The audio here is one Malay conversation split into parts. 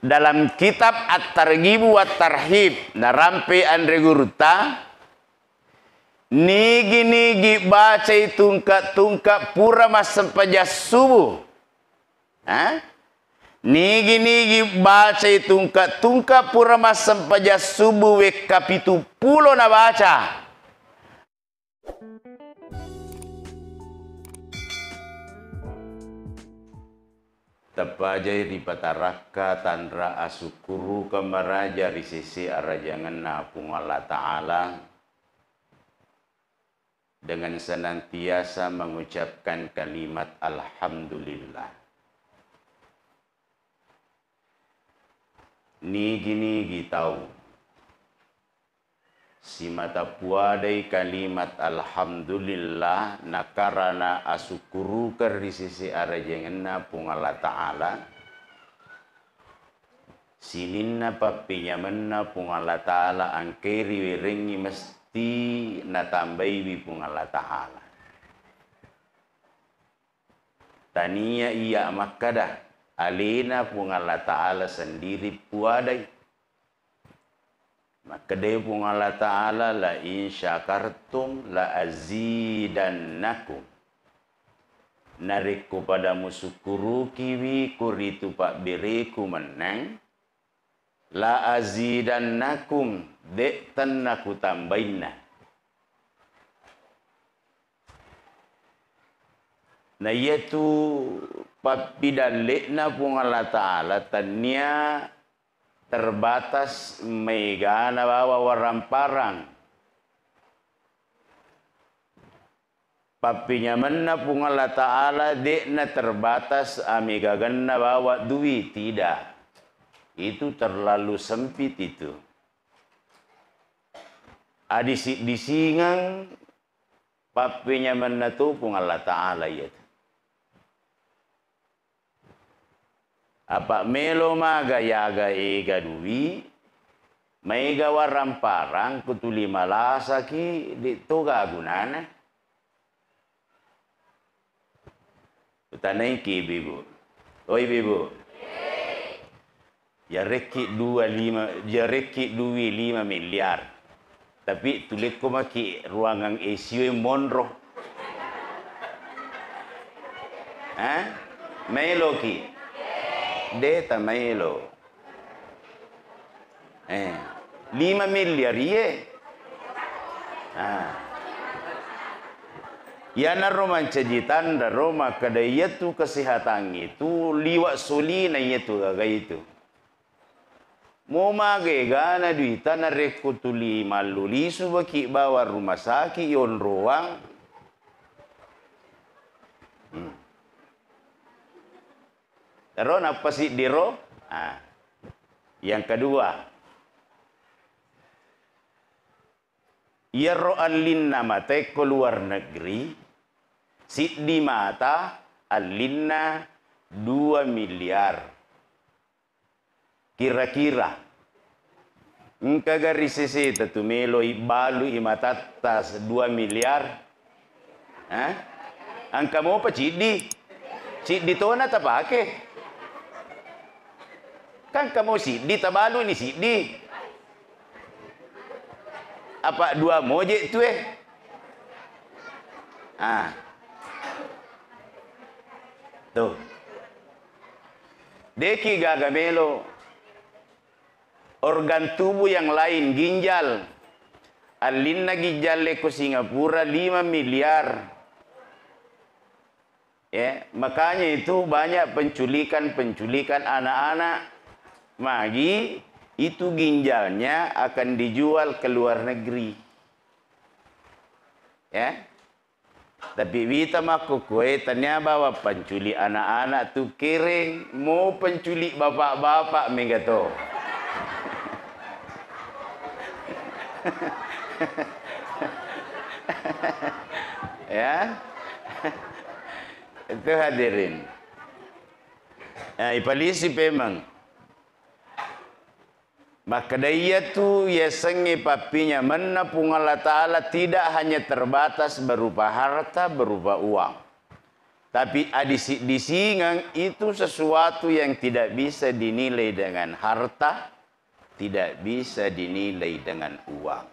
dalam kitab At-Targhib wa Tarhib narampe Andre Guruta nigi baca tungka pura masam pajas subuh. Nigi baca tungka pura masam pajas subuh we kapitu pulo na baca. Tapajai ripataraka tandra asukuru kamaraja risisi arajangan napung Allah Ta'ala dengan senantiasa mengucapkan kalimat Alhamdulillah. Nigi tahu si mata puadai kalimat Alhamdulillah nakarana asukuru kerisisi arajangan napung Allah Ta'ala sininna papinya menna pung Allah Ta'ala angkeri wiringi mesti natambai bipung Allah Ta'ala tania iya makadah alina pung Allah Ta'ala sendiri puadai. Maka dia pun Allah Ta'ala la in syakartum la azidannakum. Narik padamu syukuru kiwi kuritu pak beriku menang. La azidannakum dek tenaku tambainna. Nah iaitu papi dan lekna pun Allah Ta'ala tanya terbatas megana bawa waramparang. Papinya menna pung Allah Ta'ala dekna terbatas amigaganna bawa duit. Tidak. Itu terlalu sempit itu. Disingang papinya menna tu pung Allah Ta'ala itu. Apa melo maga yaga ega duwi maiga waramparang kutuli malasa ki di toga gunana utanai ki bibu oi bibu ya reki 25 miliar tapi tulik ko maki ruangan esio monro melo ki Deta mailo. 5 miliar ye. Yana Roma cajitan da Roma kada yaitu kesehatan itu liwat suli na yaitu gaga itu. Mo mage gana duita na rekutuli maluli subaki bawa rumah sakit yon ruang. Ro apa sih diro? Yang kedua, Yaro alinna mata keluar negeri, sit di mata alinna 2 miliar. Kira-kira, engkau garis sisi tu melo ibalu imatatas 2 miliar. Angka mau apa cidi? Cidi tona tak pakai. Kan kamu sidi tabalu ni sidi. Apa 2 moje tu Tuh. Deki gagamelo. Organ tubuh yang lain ginjal. Alinna ginjal ke Singapura 5 miliar. Ya, makanya itu banyak penculikan anak-anak. Magi itu ginjalnya akan dijual ke luar negeri. Ya. Tapi kita maku kue tanya bawa penculik anak-anak tu kering mau penculik bapak-bapak mengato. Ya. Itu hadirin. Ipalisi memang. Maka dia tu ya sengi papinya menapung Allah Ta'ala tidak hanya terbatas berupa harta, berupa uang. Tapi disingang itu sesuatu yang tidak bisa dinilai dengan harta, tidak bisa dinilai dengan uang.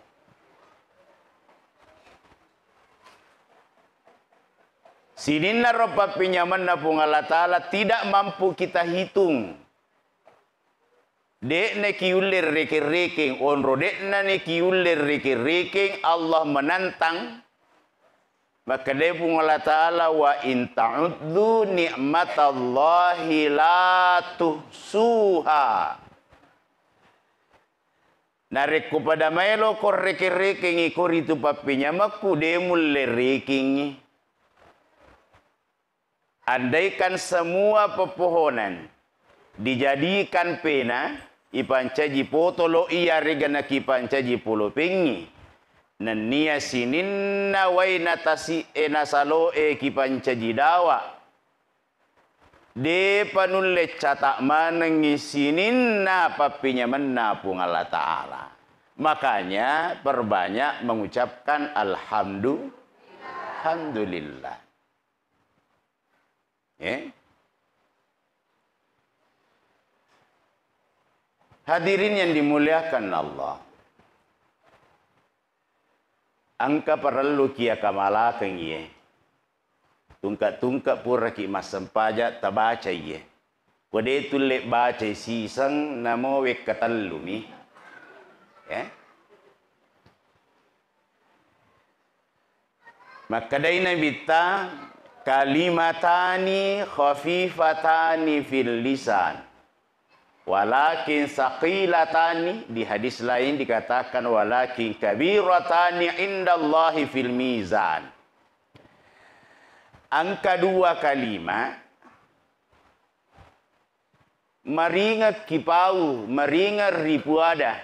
Sininna ropa pinyaman na pung Allah Ta'ala tidak mampu kita hitung. Dek na kiulir reke-reking, onro dek na kiulir reke-reking, Allah menantang. Maka dia pun Allah Ta'ala wa in ta'uddu ni'matallahi la tuhsuha. Narik kepada maelo kor reke-reking ikor itu papinya maku demul reking. Andaikan semua pepohonan dijadikan pena, ipancaji potolo iya regana kipancaji polo pengi. Nania sininna waina tasi enasalo kipancaji dawa. De panulle catak manengi sininna papinya menapung Allah Ta'ala. Makanya perbanyak mengucapkan alhamdulillah. Hadirin yang dimuliakan Allah. Angka perlu kia kamala kengie. Tungkat pura ki masam pajak tabaca ye. Kode tulek baca sisang namo wek katallumi. Maka daina bita kalimatani khafifatani fil lisan. Walakin saqilatani, di hadis lain dikatakan walakin kabiratani indallahi fil mizan. Angka dua kalimat meringat kipau, meringat ripuada.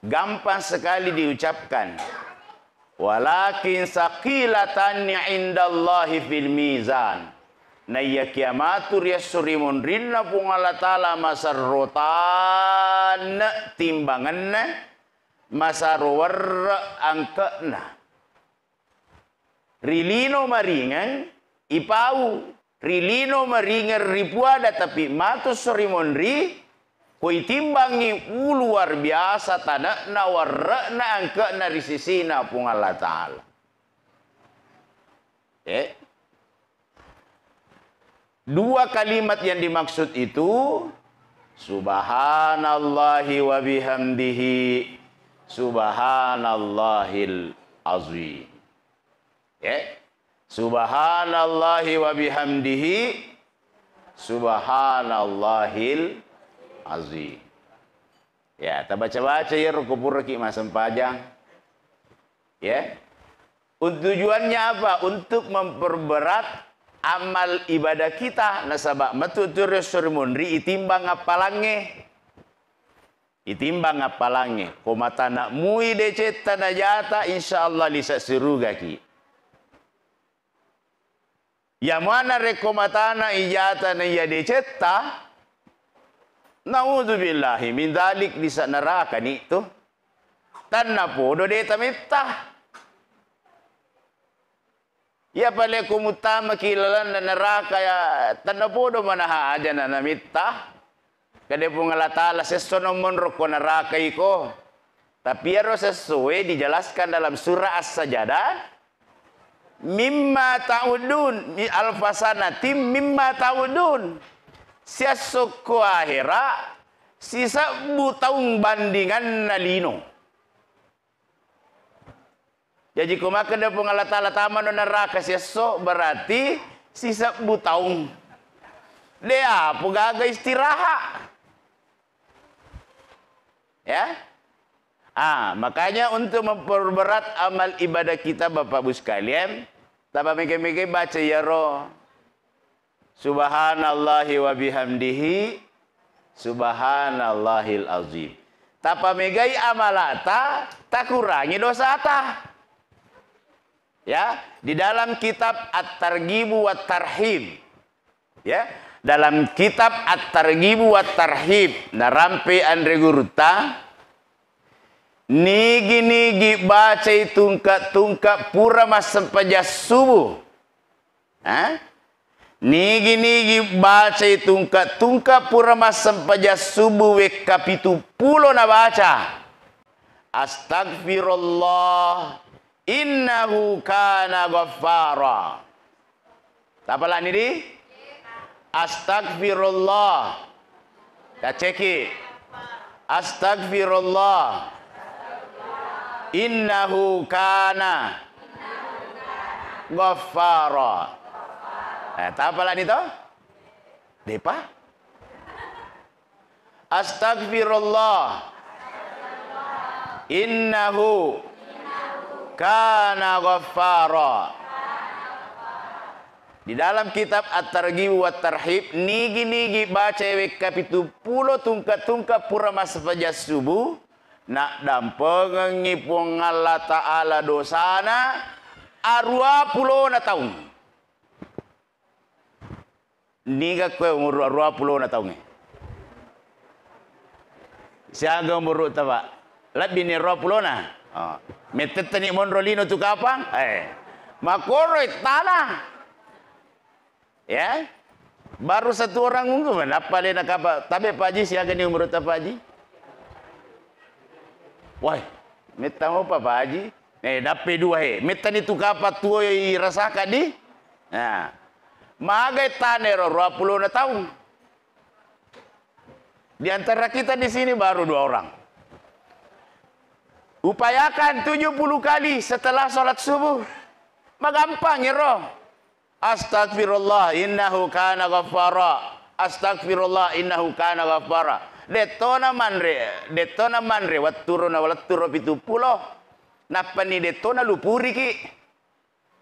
Gampang sekali diucapkan. Walakin saqilatani indallahi fil mizan. Naya kiamatur ya surimun rinna pung Allah Ta'ala masarrotan timbanganna masarwar angkana. Rilino maringan ipau. Rilino maringan ripuada tapi matus surimun ri koi timbangi luar biasa tanah na warna angkana risisina pung Allah Ta'ala. Dua kalimat yang dimaksud itu subhanallahi wa bihamdihi subhanallahil azim. Subhanallahi wa bihamdihi subhanallahil azim. Ya, kita baca-baca ya rukupurki masam pajang. Tujuannya apa? Untuk memperberat amal ibadah kita. Nasabak matutur surmunri itimbang apalange. Itimbang apalange. Komata nak mui decet tanah jata insyaallah lisa suruga ki. Ya mana rekomatana ijata na iya deceta. Naudzubillahi min dzalik lisa neraka ni tu. Tanna podo deta mitah. Ya pale kumutama kilalan na neraka ya tanda podo manaha aja na namitta. Kade pong Allah Ta'ala sesono monro ko neraka iko. Tapi ya sesuai dijelaskan dalam surah As-Sajadah. Mimma ta'udun al-fasanati mimma ta'udun. Siasok ko akhira sisa butaung bandingan nalino. Jadi kumakan dia pun Allah Ta'ala taman neraka siasok berarti sisa butaung. Dia apa gagal istirahat. Ya. Makanya untuk memperberat amal ibadah kita Bapak Ibu sekalian, tapa mege-mege baca ya roh. Subhanallahi wa bihamdihi subhanallahil azim. Tapa megai amalata tak kurangi dosa ta. Ya, di dalam kitab At-Targhibu wat Tarhib. Ya, dalam kitab At-Targhibu wat Tarhib narampe Andre Gurta nigi baca tungkap pura masam pajas subuh. Ha? Nigi baca tungka pura masam paja subuh kapitu pulo na baca. Astagfirullah innahu kana ghaffara. Tapalah ni di? Astagfirullah. Dah ceki. Astagfirullah. Innahu kana ghaffara. Tapalah ni tu? Depa? Astagfirullah. Innahu kana ghaffara. Di dalam kitab At-Targhib wa Tarhib nigi baca kapitu pulo tungka pura masa fajar subuh nak dampeng ngipung Allah Ta'ala dosana arwa pulo na tahun. Niga kue umur arwa pulo na tahun. Siaga umur taba. Lebih ni arwa pulo na. Metet ni monrolino tu kapang. Makoroi tanah. Ya, baru satu orang mungkin apa dia nak apa? Tapi Pak Haji siaga ni umur Pak Haji. Wah, meta apa Pak Haji? Dapat dua meta ni tu kapa tua rasakan di. Nah, magai tanero 20 tahun. Di antara kita di sini baru 2 orang. Upayakan 70 kali setelah sholat subuh. Magampang ya roh. Astagfirullah innahu kana ghaffara. Astagfirullah innahu kana ghaffara. Detona manre watturuna walatturro pitu pulo. Napa ni detona lupuri ki.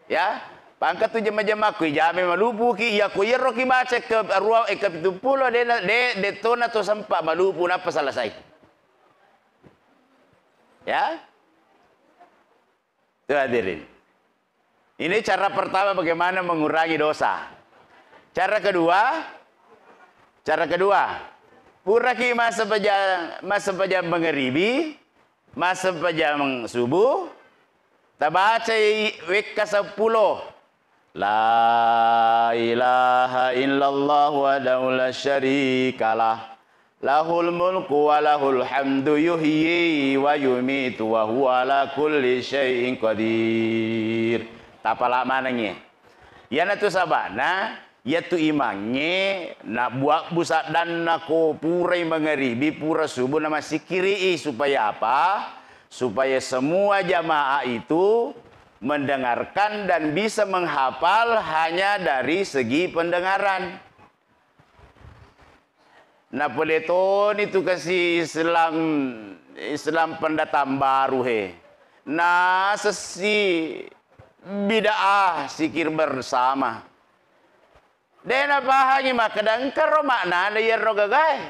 Ya, pangkat tu jema-jema ku jame malupu ki ya ku yero ki baca ke ruang ke pitu pulo de detona tu sampai malupu napa selesai. Ya. Tu hadirin. Ini cara pertama bagaimana mengurangi dosa. Cara kedua, puraki masa pejam mengharibi, masa pejam subuh, tabaca weka 10. La ilaha illallah wahdahu la syarikalah. Lahul mulku wa lahul hamdu yuhyi wa yumitu wa huwa ala kulli syai'in qadir. Tapalah mananya? Ya na tu sabana, ya tu imangnya nak buat busak dan nako pura mengharibi pura subuh nama sikiri supaya apa? Supaya semua jamaah itu mendengarkan dan bisa menghafal hanya dari segi pendengaran. Napoleon itu kasih Islam pendatang baru Nah sesi bid'ah sikir bersama. Dena pahagi maka dan karo makna ya rogagai.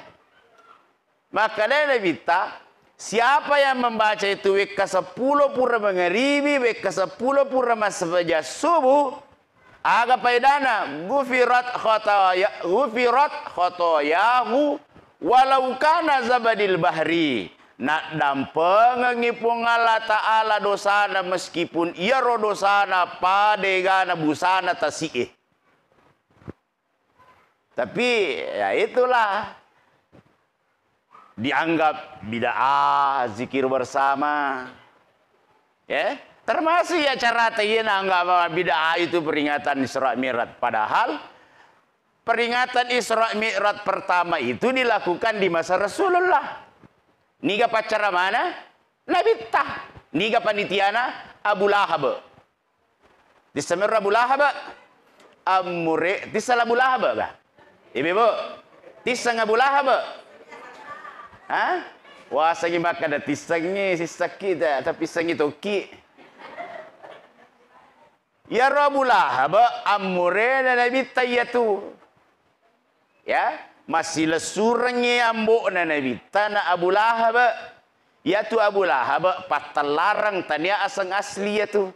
Maka dena bita siapa yang membaca itu weka 10 pura mengharibi, weka 10 pura masa fajar subuh, aga paidana gufirat khotoyahu walau kana zabadil bahri. Nak dampeng ngipung Allah Ta'ala dosana meskipun ia ro dosana padegana busana tasih. Tapi ya itulah dianggap bid'ah zikir bersama. Ya, termasuk ya cara tayina anggap bid'ah itu peringatan Isra Mi'raj, padahal peringatan Isra Mi'raj pertama itu dilakukan di masa Rasulullah. Niga pacara mana? Nabi Tah. Niga panitiana Abu Lahab. Disamir Abu Lahab. Amure tisal Abu Lahab kah? Ibu, tisang Abu Lahab. Hah? Wah, sagi maka ada tisangnya si sakit tapi sangi toki. Ya Abu Lahab amure dan Nabi Tayyatu. Ya. Masih lesurnya ambok na Nabi tanah Abu Lahab. Ya tu Abu Lahab patal larang tanya asang asli ya tu.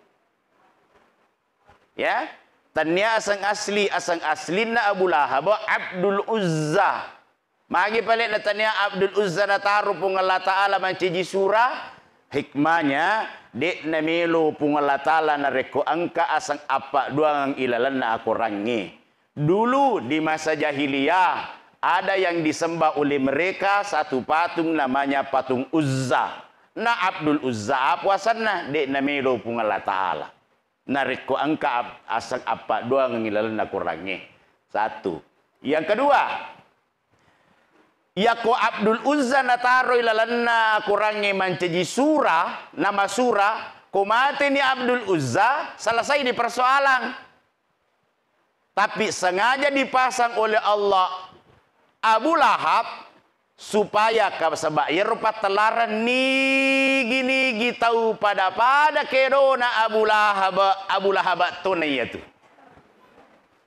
Ya, tanya asang asli na Abu Lahab Abdul Uzza. Magi palit na tanya Abdul Uzza na taruh pung Allah Ta'ala manciji surah. hikmahnya dek na melo pungalatala na reko angka asang apa doang ilalan na aku rangi. Dulu di masa jahiliyah ada yang disembah oleh mereka satu patung namanya patung Uzza. Na Abdul Uzza apa asanna dek na melo pungalatala. Na reko angka asang apa doang ilalan na aku rangi. Satu. Yang kedua, ya ko Abdul Uzza nataro ilalanna kurangi mancaji surah, nama surah, ko mati ni Abdul Uzza, selesai di persoalan. Tapi sengaja dipasang oleh Allah Abu Lahab supaya sebab ia rupa telaran ni tahu pada kerona Abu Lahab tu na itu.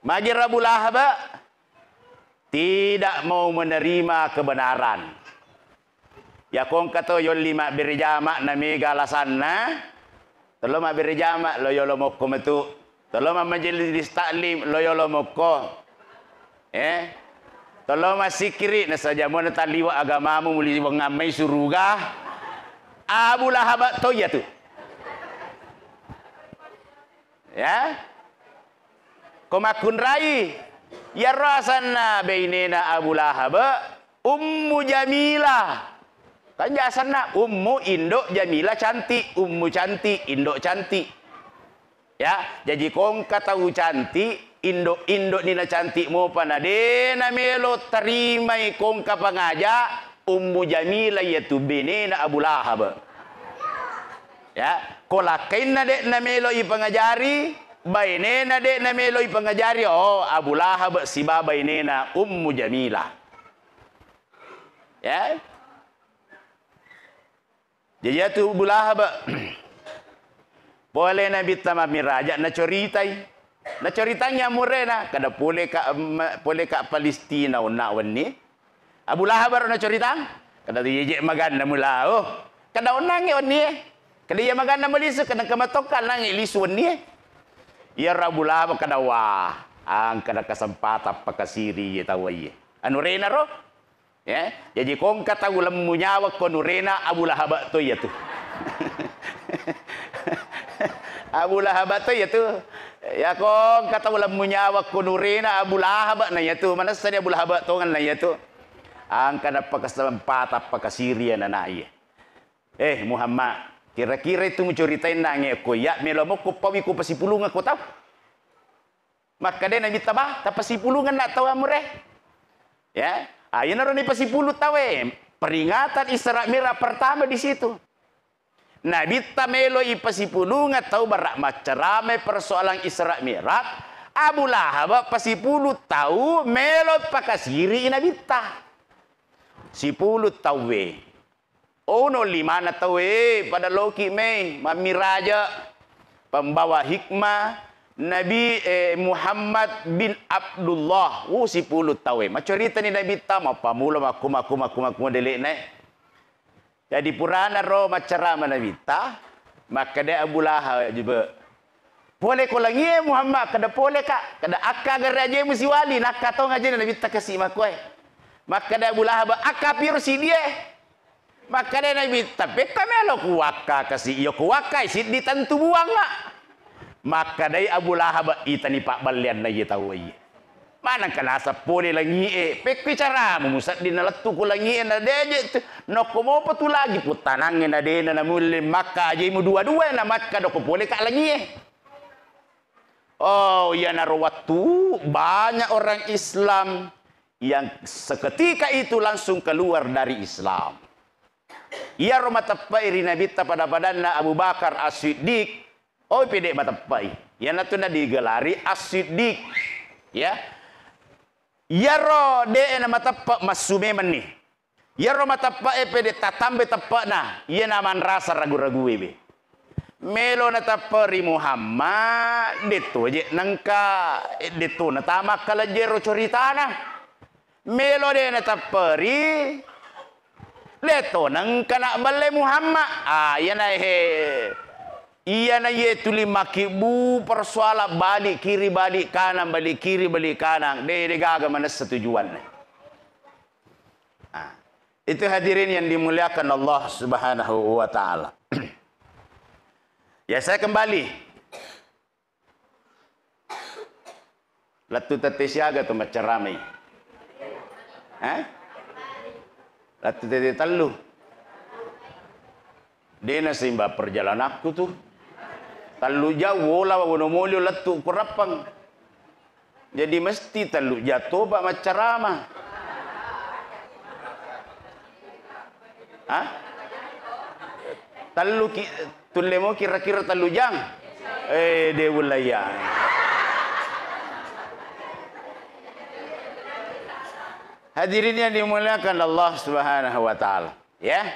Magir Abu Lahab tidak mau menerima kebenaran. Ya kong kato yon lima berjama na mega lasanna. Tolo ma berjama lo yolo mokko metu. Tolo ma majelis taklim lo yolo mokko. Tolo ma sikri na saja mo na taliwa agamamu muli ngamai suruga. Abu Lahab to ya tu. Ya. Komakun rai. Ya rasana bainena Abu Lahab Ummu Jamilah. Kan jasana Ummu induk Jamilah cantik, Ummu cantik, induk cantik. Ya, jadi kong katahu cantik, induk nina cantik mo panadena melo tarimai kong kapangaja Ummu Jamilah yaitu benena Abu Lahab. Ya, kolakain na dek na melo ipangajari bainena dek na melo ipangajari Abu Lahab si bainena Ummu Jamilah. Ya. Jadi itu Abu Lahab boleh Nabi tamam miraja na ceritai. Na ceritanya murena kada boleh ka Palestina una wani. Abu Lahab na cerita kada yeje maganda mula kada onangi oni. Kada ye maganda mulisu kada kamatokan nang ilisu ni. Ya Abu Lahab kada wah ang kada kesempatan pakasiri tawaye. Anu rena ro? Ya, jadi kong kata ulam munyawa kono rena Abu Lahab to ya tu. Abu Lahab to ya tu. Ya kong kata ulam munyawa kono rena Abu Lahab na ya tu. Mana saja Abu Lahab to ngan na ya tu. Ang kada pakasempatan pakasiri na naye. Muhammad, kira-kira itu menceritain nange ko ya melomo ko pawi ko pasipulungan ko tahu. Maka dia nabi tabah ta pasipulungan nak tahu amure. Ya, ayeuna ro ni pasipulu tawe. Peringatan Isra Mi'raj pertama di situ. Nabi tamelo i pasipulungan tahu barak macerame persoalan Isra Mi'raj. Abu Lahab pasipulu tahu melo pakasiri nabi ta. Sipulu tawe. No lima na tawe pada loki me mamiraja pembawa hikmah Nabi Muhammad bin Abdullah 10 tawe macorita ni Nabi tama pamulo maku delik naik jadi purana ro macarama Nabi ta maka dia Abu Lahab juga boleh ko lagi Muhammad kada boleh kak kada akka garaje musi wali nak kato ngaje Nabi ta kasih makoi maka dia Abu Lahab akapir si dia. Maka dia Nabi tapi kamelo kuwaka kasih iyo kuwaka isi ditantu buang mak. Maka dia Abu Lahab itani pak balian na tahu iya. Mana kanasa pole lagi pek bicara musat dinaletu ko lagi na deje no komo patu lagi putanangin na de na mulai maka aja mu dua-dua na maka do ko pole kak lagi Oh ya narwatu banyak orang Islam yang seketika itu langsung keluar dari Islam. Ia rumah tapai Nabi pada badanna Abu Bakar As-Siddiq. Pede matapai. Ya natuna digelari As-Siddiq. Ya. Ya ro de nama tapa masume mani. Ya ro matapai pede tatambe tapana. Ya naman rasa ragu-ragu be. Melo na tapari Muhammad deto je nangka deto na tama kala jero coritana. Melo de na tapari leto nang kana balai Muhammad yana ye tuli makibu persoalan balik kiri balik kanan balik kiri balik kanan de gaga mana setujuan itu hadirin yang dimuliakan Allah Subhanahu wa taala Ya saya kembali. Latu tete siaga tu macam ramai. Latu tete talu. Dia na simba perjalanan aku tu. Talu jauh lah wonomolio latu kurapang. Jadi mesti talu jatuh bak macam ramah. Talu tulemo kira-kira talu jang. Dia wilayah. Hadirin yang dimuliakan Allah Subhanahu wa taala, ya.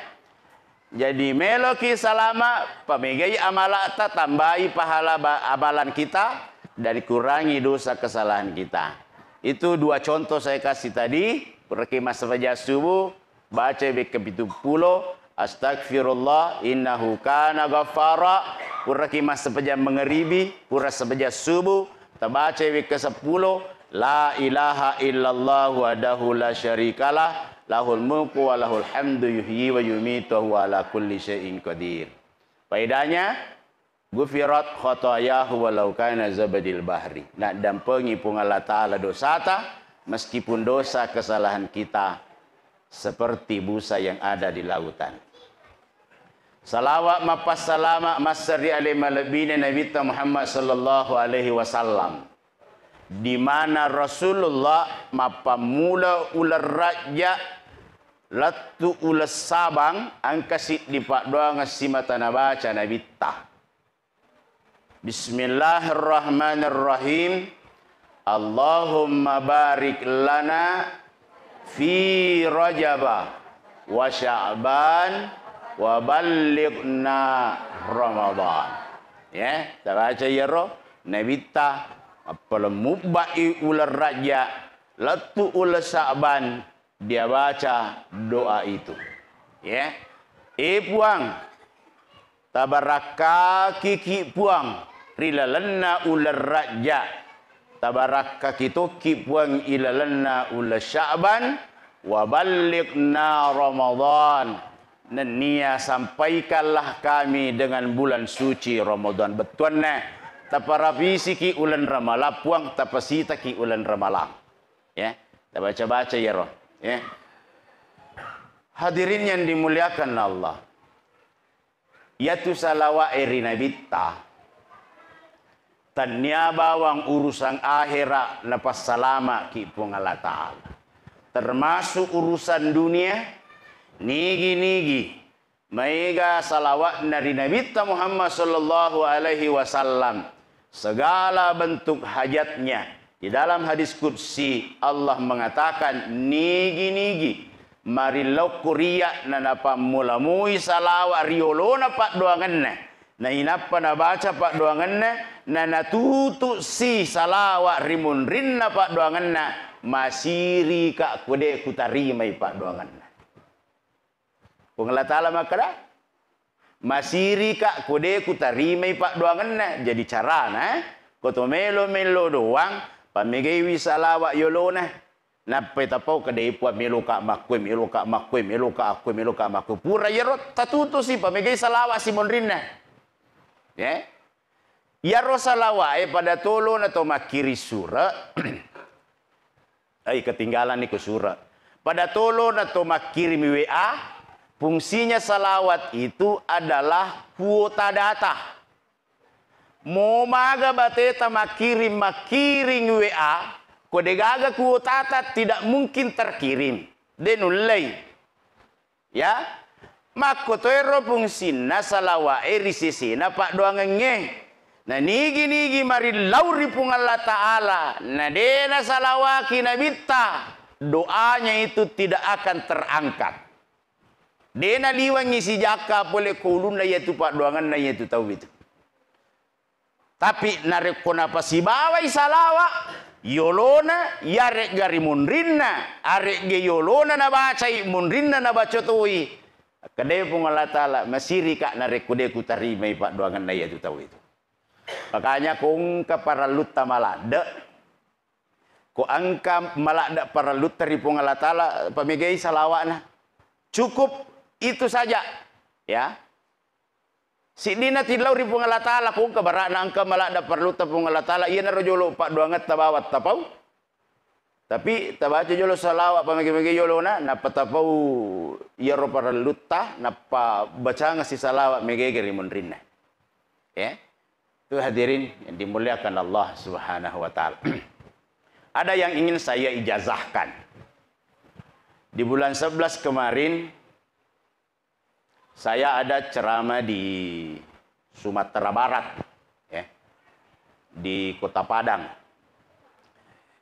Jadi meloki salama pamegai amalata tambahi pahala amalan kita dan kurangi dosa kesalahan kita. Itu dua contoh saya kasih tadi. Rekimah saja subuh baca ke-70 astagfirullah innahu kana ghaffara. Rekimah saja mengeribi pura saja subuh terbaca ke-10 la ilaha illallah wahdahu la syarikalah lahul mulku wa lahul hamdu yuhyi wa yumitu wa ala kulli syai'in qadir. Faedahnya gufirat khotayahu walau kana zabadil bahri. Nak dampengi pun Allah Ta'ala dosa ta meskipun dosa kesalahan kita seperti busa yang ada di lautan. Salawat mapas salama masri alaihi malabina Nabi Muhammad sallallahu alaihi wasallam. Di mana Rasulullah mapamula ular raja latu ulas sabang angkasit di pak doang simata nabaca Nabi ta. Bismillahirrahmanirrahim. Allahumma barik lana fi Rajabah wa Sya'ban wa ballighna Ramadan. Ya, kita baca ya roh Nabi ta apala mubai ular raja latu ulas Sya'ban dia baca doa itu. Ya. Puang tabaraka kiki puang rilalanna ular raja tabaraka kitoki puang ilalanna ulas Sya'ban wa ballighna Ramadan. Nenia sampaikanlah kami dengan bulan suci Ramadan. Betul nah. Taparapisi ki ulan ramala puang tapasita ki ulan ramala. Ya, kita baca-baca ya roh. Ya. Hadirin yang dimuliakan Allah. Yaitu salawa erina bitta. Tanya bawang urusan akhirat lepas salama ki pung Allah Ta'ala. Termasuk urusan dunia. Nigi-nigi. Maiga salawat dari Nabi Muhammad sallallahu alaihi wasallam. Segala bentuk hajatnya. Di dalam hadis qudsi Allah mengatakan nigi-nigi marilau kuriya na napa mulamui salawa riolona pak doanganna na inapa na baca pak doanganna na natutu si salawa rimun rinna pak doanganna masiri ka kode kutarimai pak doanganna. Pengala ta'ala makada masiri kak kode ku tarimai pak doangan jadi cara koto melo doang pamegewi salawat yolona nape tapau kade puat melo kak makwe pura yerot tatutu si pamegei salawat si monrinna ya yaro salawat pada tolon atau makiri surah ketinggalan niku surah pada tolon atau makiri WA. Fungsinya salawat itu adalah kuota data. Mau maga bateta makirim WA, kode gaga kuota data tidak mungkin terkirim. Denulai. Ya. Mako toero fungsinya salawat erisisina pak doangenge. Nah nigi mari lauri pung Allah Ta'ala. Nah dena salawaki nabita. Doanya itu tidak akan terangkat. Dena liwangi si jaka boleh kulun na yaitu pak doangan na yaitu tahu itu. Tapi narek kona si bawai salawa yolona yarek gari munrinna arek ge yolona na bacai munrinna na baca tuwi. Kadai pun Allah Ta'ala masiri kak narek kude kutarima pak doangan na yaitu tahu itu. Makanya kong ka para lutta malada ko angka malada para lutta ri pun Allah Ta'ala pamegai salawatna. Cukup itu saja, ya. Si dina tidlaw ri pungala taala kung kabara na angka malada perlu ta pungala taala iya na rojolo pak duangat tabawat tapau. Tapi tabaca jolo salawat pamagi-magi jolo na napatapau iya ro paralutta napa baca ngasi salawat megegeri munrinna. Ya. Itu hadirin yang dimuliakan Allah Subhanahu wa taala. Ada yang ingin saya ijazahkan. Di bulan 11 kemarin saya ada ceramah di Sumatera Barat, ya, di Kota Padang.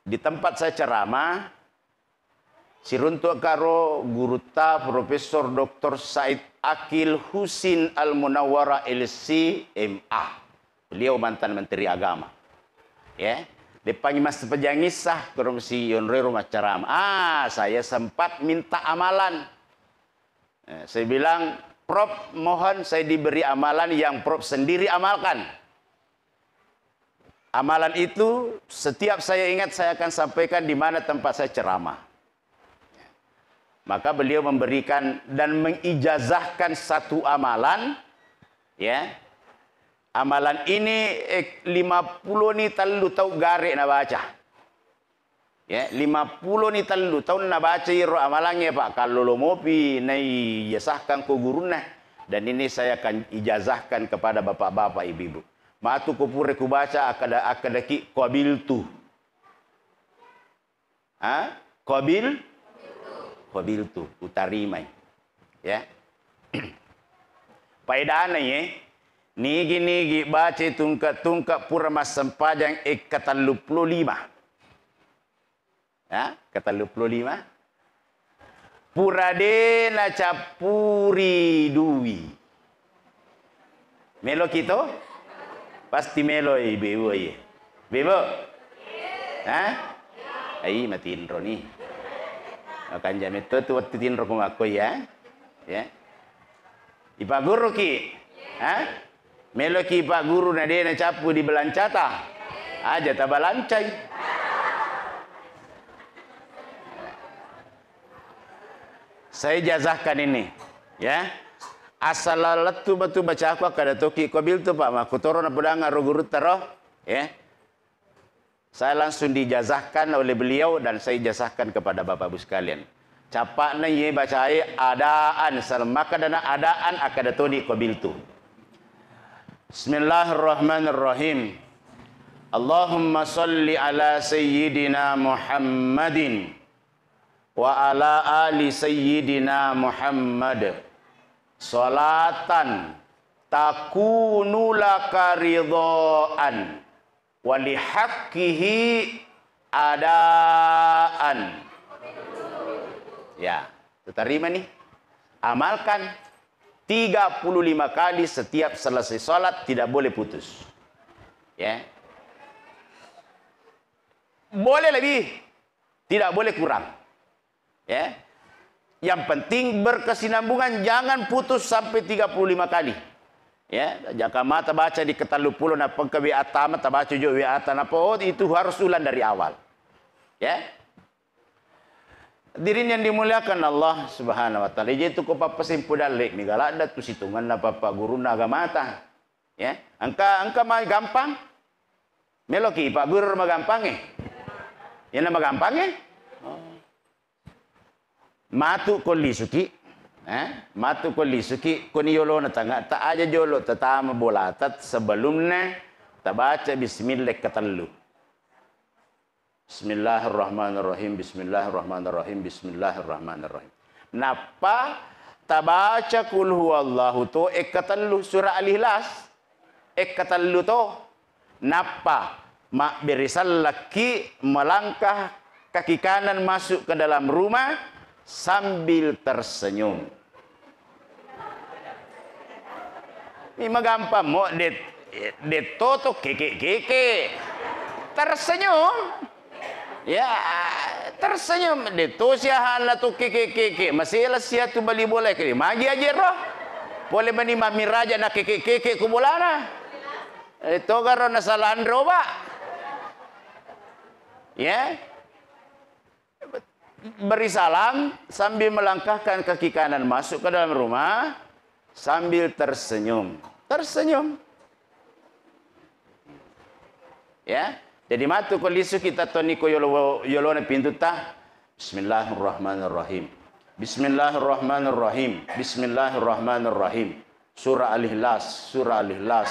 Di tempat saya ceramah, siruntuk karo guruta Profesor Dr. Said Akil Husin Al-Munawwara LC MA. Beliau mantan Menteri Agama. Ya, dipanggil Mas Pejangisah korupsi Yonre rumah ceramah. Saya sempat minta amalan. Saya bilang, Prof, mohon saya diberi amalan yang Prof sendiri amalkan. Amalan itu setiap saya ingat saya akan sampaikan di mana tempat saya ceramah. Maka beliau memberikan dan mengijazahkan satu amalan, ya. Amalan ini 50 ni talu tau gare na baca. Ya, 50 ni talu tau na baca iro amalannya Pak. Kalau lo mopi nai ijazahkan ku guruna, dan ini saya akan ijazahkan kepada bapak-bapak ibu-ibu. Matu kupure ku baca akadaki qabil tu. Ha? Qabil tu utarimai. Ya. Paedana ye nigi baca tungka pura mas sempajang 45. Ya, 45. Puradena capuri dui. Melo kita? Pasti melo ibu ya. Bebo? Hah? Ai matiin ro ni. Akan jam itu tu waktu tinro ko ako ya. Ya. Ipa guru ki. Hah? Melo ki Pak Guru na dia na capu di belancata. Aja ta balancai. Saya jazahkan ini, ya. Asal letu batu baca aku kada toki qabil tu Pak mak kutoro na pedang ro guru taro, ya. Saya langsung dijazahkan oleh beliau dan saya jazahkan kepada Bapak Ibu sekalian. Capak na ye bacai adaan maka dana adaan akada todi qabil tu. Bismillahirrahmanirrahim. Allahumma salli ala sayyidina Muhammadin wa ala ali sayyidina Muhammad. Salatan takunu laka ridhaan wa lihaqqihi adaan. Ya, terima nih. Amalkan 35 kali setiap selesai salat, tidak boleh putus. Ya. Boleh lebih, tidak boleh kurang. Ya. Yang penting berkesinambungan, jangan putus sampai 35 kali. Ya, jaka mata baca di ketalupulo na pangkawi atama tabaca jo wi atana po itu harus ulang dari awal. Ya. Dirin yang dimuliakan Allah Subhanahu wa taala. Itu ko papasimpo dali migalada tu situngan na papa guru na agamata. Ya. Angka mah gampang. Meloki Pak Guru mah gampang eh. Yan na magampang eh. Matu kolisuki, matu kolisuki kuni yolo na tanga ta aja jolo tatama bolatat sebelumnya tabaca bismillah katallu. Bismillahirrahmanirrahim, bismillahirrahmanirrahim, bismillahirrahmanirrahim. Napa tabaca kul huwallahu to katallu surah Al-Ikhlas katallu to napa mak berisal laki melangkah kaki kanan masuk ke dalam rumah sambil tersenyum. Ini mah gampang mo det toto keke tersenyum. Ya, tersenyum deto siahan la tu keke masih sia tu bali boleh ke magi aja roh. Boleh bani mami raja nak keke kubulana. Itu garo na salandro ba. Ya. Beri salam sambil melangkahkan kaki kanan masuk ke dalam rumah sambil tersenyum. tersenyum. Ya, jadi matu kolisu kita toniko yolone pintu ta. Bismillahirrahmanirrahim. Bismillahirrahmanirrahim. Bismillahirrahmanirrahim. Surah Al-Ikhlas, surah Al-Ikhlas,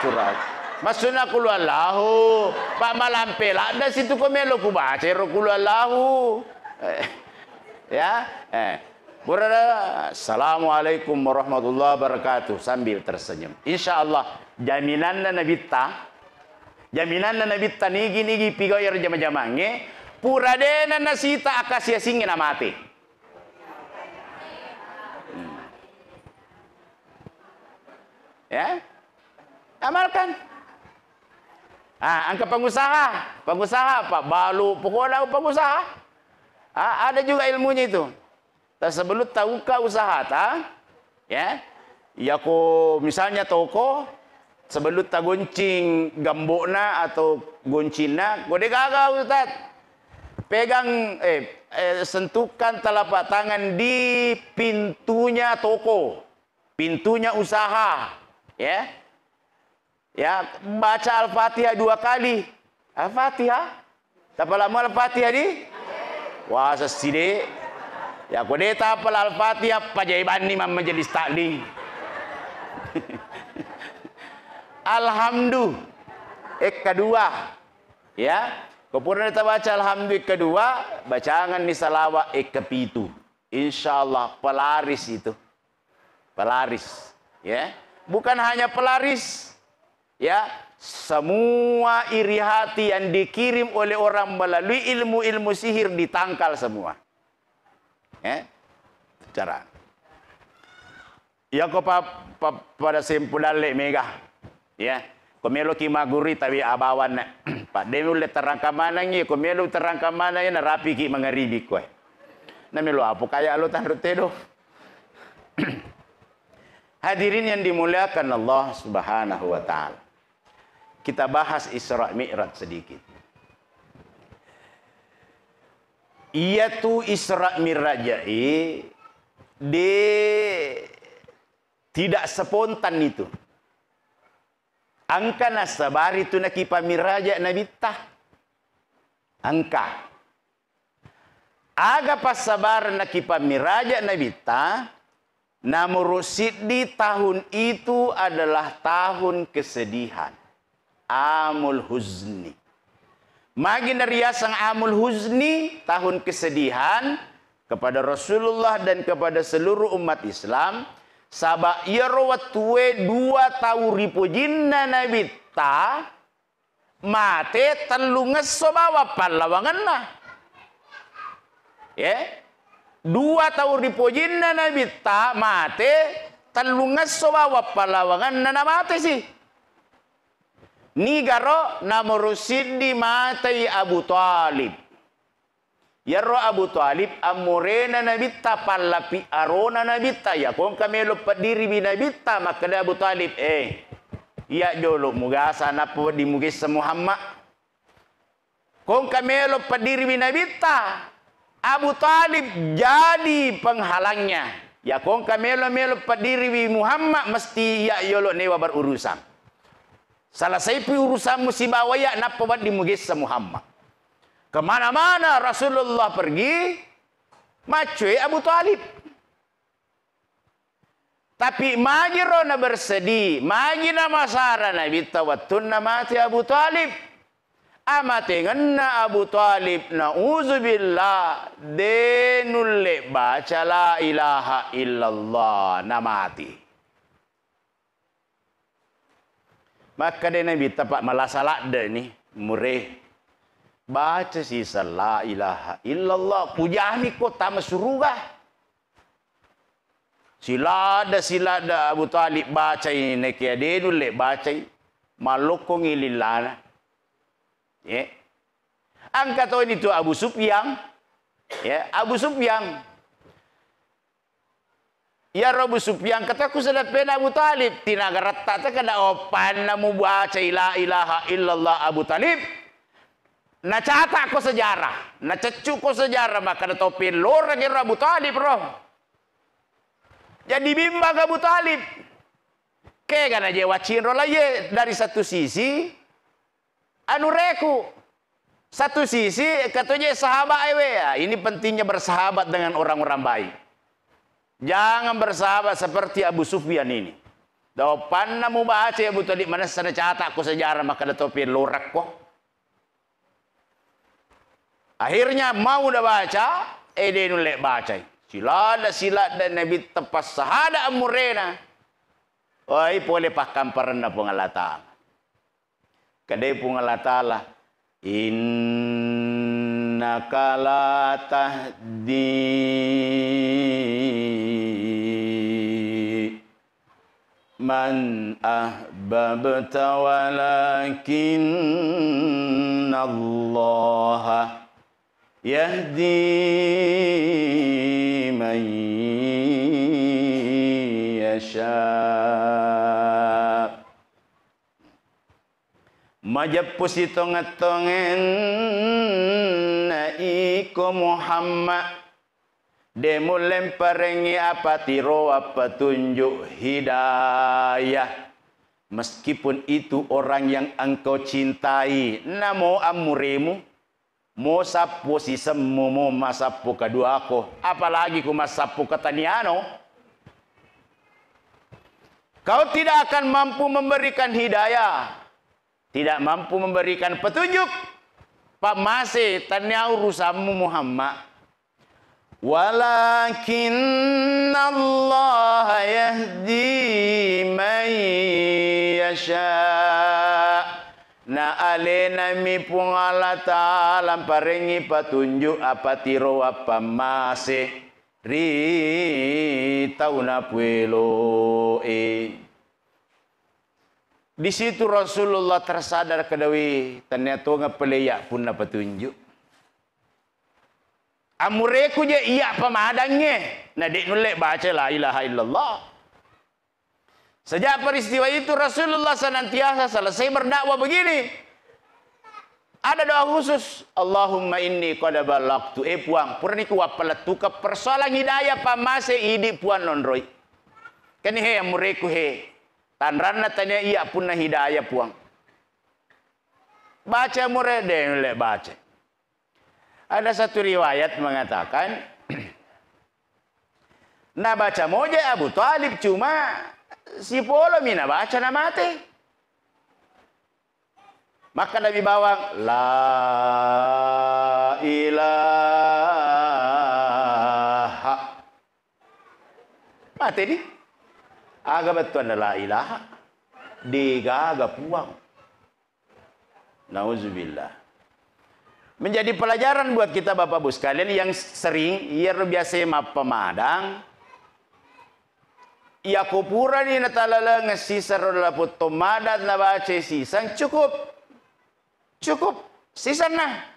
surah. Maksudnya kulu Allahu, Pak Malampela, ada situ komelo ku baca kulu Allahu. Ya, Burada, Assalamualaikum warahmatullahi wabarakatuh sambil tersenyum. Insyaallah jaminan Nabi ta, jaminan Nabi ta nigi pigoyer jama-jamange, puradena nasita akasia singin amate. Ya, amalkan. Angka pengusaha Pak Balu, pokoknya pengusaha. Ada juga ilmunya itu. Sebelum tahu ka usaha ta, ya, ko misalnya toko, sebelum ta goncing gambokna atau goncina, kode gagal Ustaz. Pegang, sentuhkan telapak tangan di pintunya toko, pintunya usaha, ya. Ya, baca Al-Fatihah 2 kali. Al-Fatihah. Tapi lama Al-Fatihah di? Wah, seside. Ya, kau dia tak apal Al-Fatihah, pajaiban ni majelis taklim. Alhamdulillah. Kedua. Ya. Kau pernah kita baca Alhamdulillah kedua, bacangan ni salawat kepitu. InsyaAllah pelaris itu. Pelaris. Ya. Bukan hanya pelaris. Ya, semua iri hati yang dikirim oleh orang melalui ilmu-ilmu sihir ditangkal semua. Ya, cara. Ya, kau pada simpulan le mega. Ya, kau melo ki maguri tapi abawan na. Pak demu le terangkaman ngi, kau melo terangkaman na rapi ki mengeribi kau. Na melo apa kaya lo tan rotedo. Hadirin yang dimuliakan Allah Subhanahu wa taala. Kita bahas Isra Mi'raj sedikit. Ia tu Isra Mi'raj tidak spontan itu. Angka nasabar itu nakipa miraja Nabi tah. Angka. Aga pas sabar nakipa miraja Nabi tah. Namurusid di tahun itu adalah tahun kesedihan. Amul Huzni. Magin riasang Amul Huzni, tahun kesedihan kepada Rasulullah dan kepada seluruh umat Islam. Sabak yarwat tuwe 2 tahun ripujinna Nabi ta mate telunges sobawa palawangan lah. Ya. 2 tahun ripujinna Nabi ta mate telunges sobawa palawangan na mate sih. Ni garo namurusiddi matai Abu Talib. Yaro Abu Talib amurena nabita palapi arona nabita ya kong kamelo padiri binabita makada Abu Talib iya jolo mugasa na po di mugis sa Muhammad. Kong kamelo padiri binabita Abu Talib jadi penghalangnya. Ya kong kamelo padiri bi Muhammad mesti ya yolo newa berurusan. Salah saipi urusan musibah waya napa di mugis sa Muhammad. Kemana-mana Rasulullah pergi, macui Abu Talib. Tapi magirona bersedih, magina masara Nabi tawatun mati Abu Talib. Amate ngenna Abu Talib na'udzubillah denulle baca la ilaha illallah namati. Maka dia Nabi tapak malasalak dah ni mureh. Baca sisa la ilaha illallah. Pujami kota masurugah. Sila ada Abu Talib baca ini. Nekia dia dulu baca ini. Malukong ililana. Ya. Angkat ini tu Abu Sufyan. Ya. Abu Sufyan. Ya Abu Sufyan kata aku sudah pena Abu Talib. Tinaga rata kada opan namu baca la ilaha illallah Abu Talib. Nacata ko sejarah, nacecu ko sejarah maka na topin lora kira Abu Talib roh. Jadi bimbang Abu Talib. Kaya aja wacin rola ye dari satu sisi anu reku. Satu sisi katanya sahabat ewe ya. Ini pentingnya bersahabat dengan orang-orang baik. Jangan bersahabat seperti Abu Sufyan ini. Dapat namu baca Abu Talib mana sana catat ko sejarah maka ada topi lorak ko. Akhirnya mau dah baca, dia nolak baca. Sila dan Nabi tepas sahada amurena. Oi boleh pakam parana pengalata. Kadai pengalata innaka la tahdi man ahbabta walakinna Allah yahdi man yasha. Majapus itongatongen na iko Muhammad demo lemparengi apa tiro apa tunjuk hidayah. Meskipun itu orang yang engkau cintai, namo amuremu, mo sapu si semu mo masapu kedua aku, apalagi ku masapu kataniano. Kau tidak akan mampu memberikan hidayah. Tidak mampu memberikan petunjuk. Pak masih tanya urusanmu Muhammad. Walakinna Allah yahdi man yasha. Na alena mi pungala ta'ala parengi petunjuk apa tiro apa masih. Ri tauna puelo Di situ Rasulullah tersadar kedawi ternyata ngapeleyak pun na petunjuk. Amureku je iya pemadangnya. Nah dek nolek baca la ilaha illallah. Sejak peristiwa itu Rasulullah senantiasa selesai berdakwah begini. Ada doa khusus. Allahumma inni qad balagtu. Puang. Purni ku apalatuka persoalan hidayah pamase idi puan nonroi. Kan he amureku he. Tanrana tanya iya pun na hidayah puang. Baca mure deh baca. Ada satu riwayat mengatakan, na baca moja Abu Talib cuma si polo mina baca na mati. Maka Nabi bawang la ilaha. Mati di. Aga betul la ilaha. Diga aga puang. Nauzubillah. Menjadi pelajaran buat kita Bapak Ibu sekalian yang sering ia biasa pemadang. Ia kupura ni natalala ngasisa rola puto madat na baca sisang cukup. Cukup. Sisan na.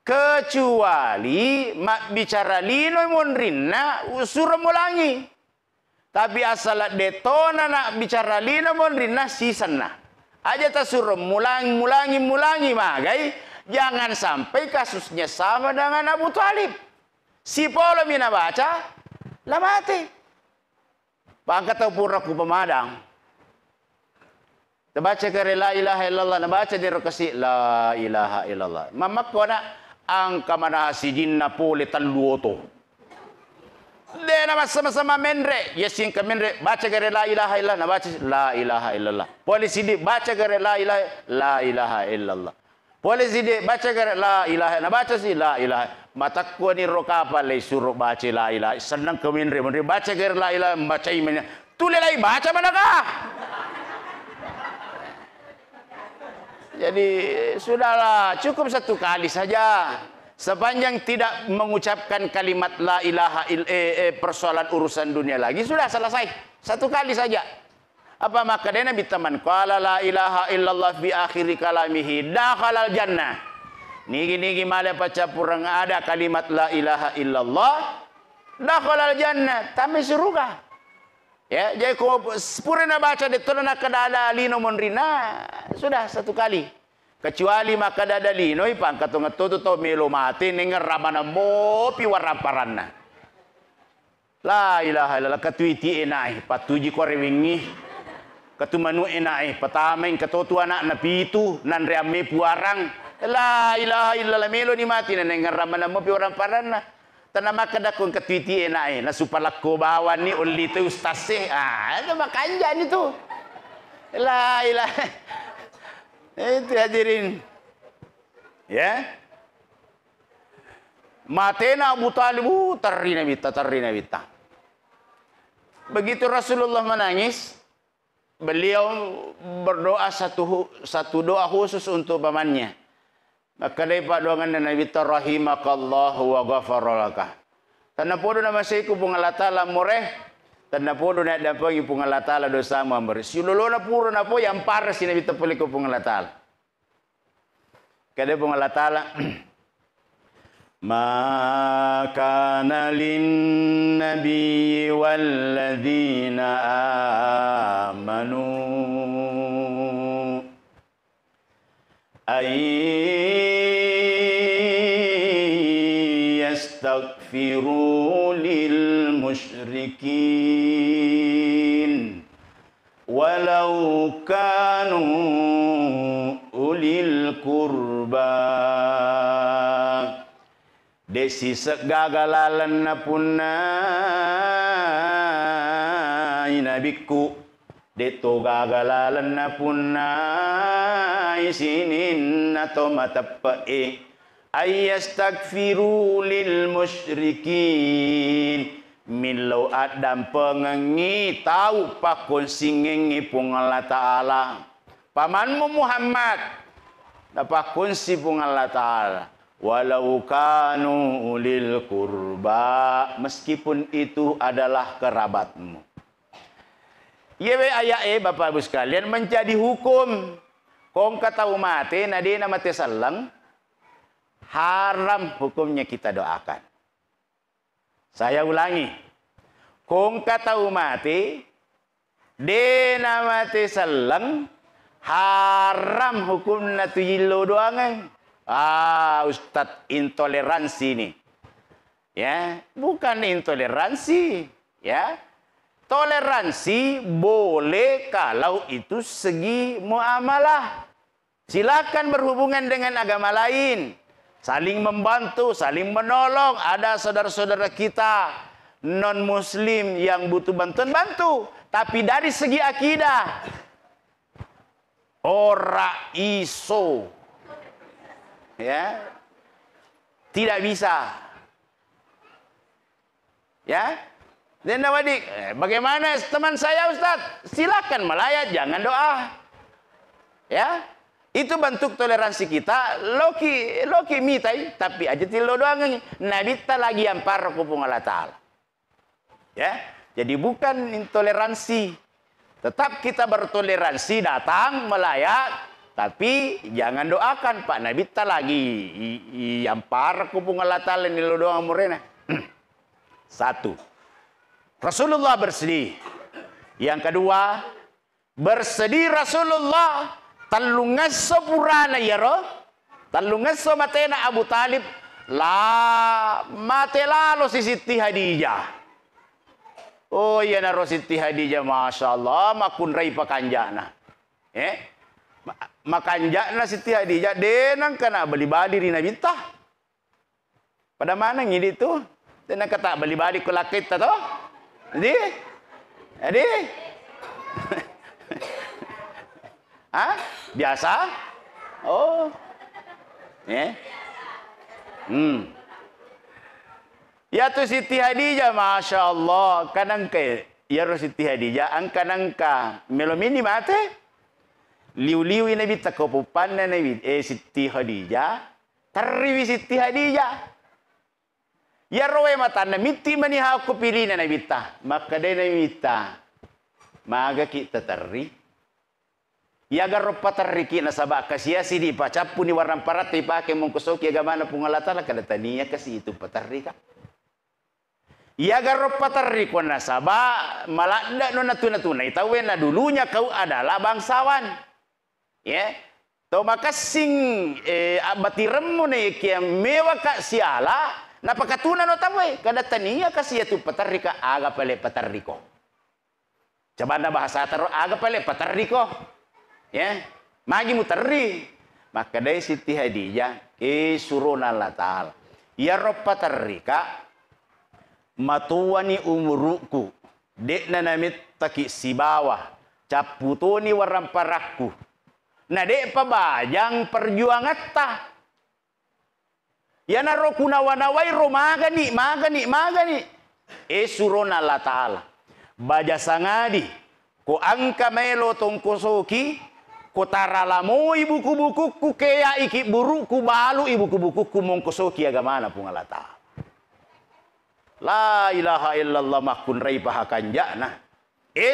Kecuali mak bicara lino monrinna usur mulangi. Tapi asal detona nak bicara lino monrinna sisan na. Aja tak suruh mulangi magai. Jangan sampai kasusnya sama dengan Abu Talib. Si polo mina baca, lah mati. Pangkat tau pura ku pemadang. Terbaca ke la ilaha illallah, nabaca di rokasi la ilaha illallah. Mamak ko na angka mana si jinna pole taluoto. De nama sama-sama menre, yesin ke menre baca ke la ilaha illallah, nabaca la ilaha illallah. Polisi di baca ke la ilaha illallah. Polisi di baca ke la ilaha, nabaca si la ilaha. Mata ko ni rokapa lay suruh baca la ilaha. Senang ke menre baca ke la ilaha baca imannya. Tule lagi baca manakah? Jadi sudahlah, cukup satu kali saja. Sepanjang tidak mengucapkan kalimat la ilaha persoalan urusan dunia lagi sudah selesai. Satu kali saja. Apa maka dia Nabi teman qala la ilaha illallah fi akhir kalamihi dakhalal jannah. Nigi male pacapurang ada kalimat la ilaha illallah dakhalal jannah, tami surga. Ya, jadi ko purna baca de tolona kadala lino monrina sudah satu kali. Kecuali maka dada lino ipang katong toto to melo mati ning rabana mopi waraparanna. La ilaha illallah katuiti enai patuji ko rewingi. Katumanu enai patamain katotu anak na pitu nan reame puarang la ilaha illallah melo ni mati na nengan ramana mo pi orang parana tanama kadakon katwiti enai na supalakko bawan ni uli tu ustaz itu makanjan itu la ilaha itu hadirin ya matena Abu Talib tarina bita begitu Rasulullah menangis beliau berdoa satu doa khusus untuk pamannya. Maka dari doangan Nabi rahimakallahu wa ghafaralaka. Tanah podo nama seiku pungalatala moreh. Tanah podo na dampagi pungalatala dosa mamber. Silolona puro na po yang paras si Nabi tapuliko pungalatala. Kada pungalatala. Ma kana lin nabi walladzina amanu ay yastaghfiru lil musyrikin walau kanu ulil qurba desi segagalalan na punna inabiku deto gagalalan na punna isinin na to matapae ayastagfiru lil musyrikin milau adam pengengi tahu pakon singengi pung Allah Ta'ala pamanmu Muhammad dapat kunci pung Allah Ta'ala walau kanu ulil kurba meskipun itu adalah kerabatmu. Yewe ayah Bapak Ibu sekalian menjadi hukum. Kong kata umat nadina mati salang haram hukumnya kita doakan. Saya ulangi. Kong kata umat dina mati salang haram hukumna tuyilo doangan. Ustadz intoleransi nih. Ya, bukan intoleransi, ya. Toleransi boleh kalau itu segi muamalah. Silakan berhubungan dengan agama lain. Saling membantu, saling menolong. Ada saudara-saudara kita non-muslim yang butuh bantuan, bantu. Tapi dari segi akidah, ora iso. Ya, tidak bisa. Ya, dan adik, bagaimana teman saya Ustadz? Silakan melayat, jangan doa. Ya, itu bentuk toleransi kita. Loki mitai, tapi aja tilo doang. Nabi ta lagi yang parah kupung Allah Ta'ala. Ya, jadi bukan intoleransi. Tetap kita bertoleransi, datang melayat. Tapi jangan doakan Pak Nabi ta lagi yang parah kupung Allah Ta'ala ini lo doang murena. Satu, Rasulullah bersedih. Yang kedua, bersedih Rasulullah talungas sepurana ya roh. Talungas matena Abu Talib la mate lalo si Siti Hadijah. Oh iya na Siti Hadijah Masya Allah makun rai pakanjana. Makanjana Siti Hadijah denang kana bali-bali rina bintah. Pada mana ngidi itu? Denang kata bali-bali kulakit ta to? Jadi? Hah? Biasa? Oh. Ya tu Siti Hadijah Masya Allah kanang ke ya Siti Hadijah ang kanang ka melomini mate. Liu-liu ini bita kopupan na nabi Siti Hadijah tariwi Siti Hadijah ya roe mata na miti maniha ko pili na nabita maka de nabita maga kita tari ya garo patari ki na sabak kasya sidi pacapu ni warna parat ipake mong kusoki agamana pungalata la kada taniya kasi itu patari ka ya garo patari ko na saba malanda no natuna itawen na dulunya kau adalah bangsawan. Ya, to makasing batirem mo na kaya mewa ka siala napakatunan no tawe kada taniya kasi ito patarika aga pale patariko. Coba na bahasa taro aga pale patarri ko. Ya. Magi mu tarri. Maka dari Siti Hadijah surun Allah Ta'ala. Ya rob patarri ka matuwani umuruku. Dek na namit taki si bawah. Caputoni warang parakku. Na dek pabajang perjuangan ta. Ya naro kunawanawai ro magani. Surun Allah Ta'ala. Baja sangadi. Ko angka melo tongkosoki. Ko taralamo ibuku-buku ku kaya iki buru ku balu ibuku-buku ku mongkosoki agamana pung Allah Ta'ala. La ilaha illallah makun rai pahakanjana.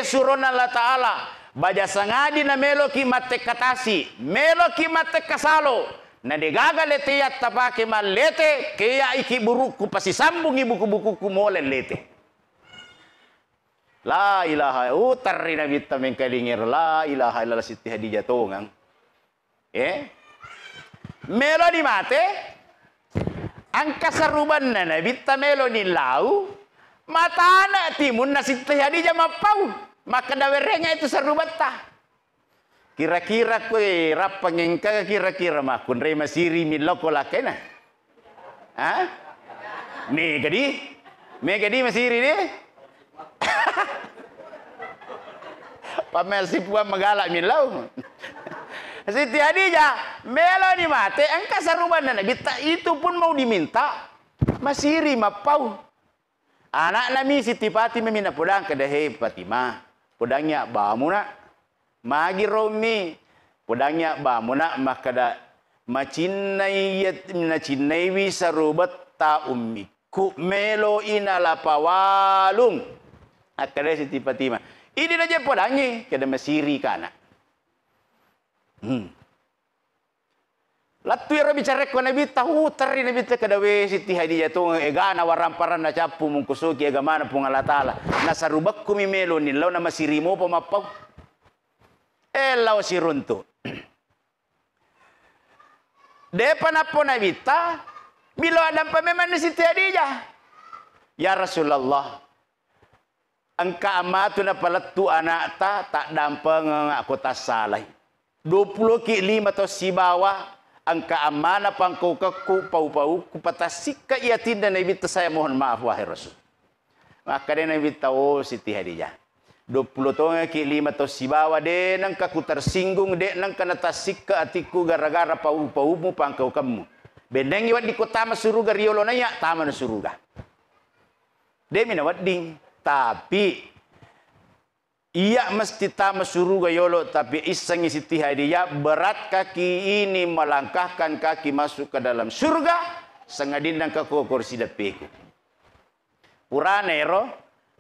Surun Allah Ta'ala. Baja sangadi na melo ki mate katasi. Melo ki mate kasalo. Na degaga lete yat tapake malete. Kaya iki buru ku pasisambung ibuku-buku ku molen lete. La ilaha utarri na bitta mengkalingir la ilaha illallah Siti Hadijah tongang. Melo di mate ang kasaruban na bitta melo ni lau matana timun na Siti Hadijah mapau maka dawerenga itu sarubat ta. Kira-kira koe rapangengka kira-kira makun rei masiri miloko lakena. Ha? Megadi masiri ni. Pamel si puan magalak milau. Siti Hadijah melo ni mate angka saruban na bita itu pun mau diminta masiri mapau. Anak nami Siti Fatimah mina podang kedahe Fatimah. Podangnya bamuna magi romi. Podangnya bamuna makada macinnai wi sarubat ta ummiku melo inala pawalung. Akada Siti Fatimah. Ini aja podangi kada masiri kana. Latu ero bicara ko nabi tahu tari nabi te kada we Siti Hadijah to egana waramparan na capu mungkusoki agamana pung Allah Ta'ala. Nasarubak kumi melo ni law na masiri mo pamapaw. Law sirunto. Depan apa nabi ta bilo adam pameman ni Siti Hadijah. Ya Rasulullah. Angka amatu na palatu anak tak dampang aku tas salai. 20 ki 5 to si bawa angka amana pangkau kaku pau-pau ku patasik ka iatin dan nabi saya mohon maaf wahai Rasul. Maka dia nabi tahu Siti Hadijah. 20 to ki 5 to si bawa de nang kaku tersinggung de nang kana tasik ka atiku gara-gara pau-pau mu pangkau kamu. Bendeng iwat di kota masuruga riolo na ya taman suruga. De minawat ding. Tapi ia mesti tamat suruga yolo tapi iseng Siti Hadijah berat kaki ini melangkahkan kaki masuk ke dalam surga sengadindang ke kursi dapeku. Puranero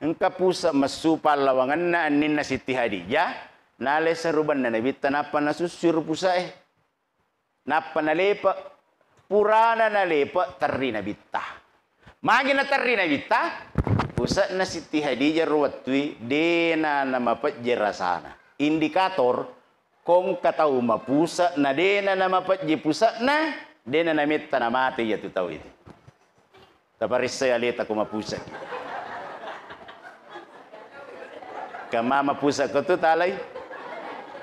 engka pusa masupal lawangan na ninna Siti Hadijah nale saruban na nabita napa nasusur pusa napa nalepa purana nalepa tarri nabita. Magi na tarri nabita pusat na Siti Hadijah ruwatui dena nama pajjerasana. Indikator kong katau mapusa na dena nama pajje pusat na dena namit tanamate ya tu tahu itu. Taparis saya lihat aku mapusa. Kama mapusa ko tu talay.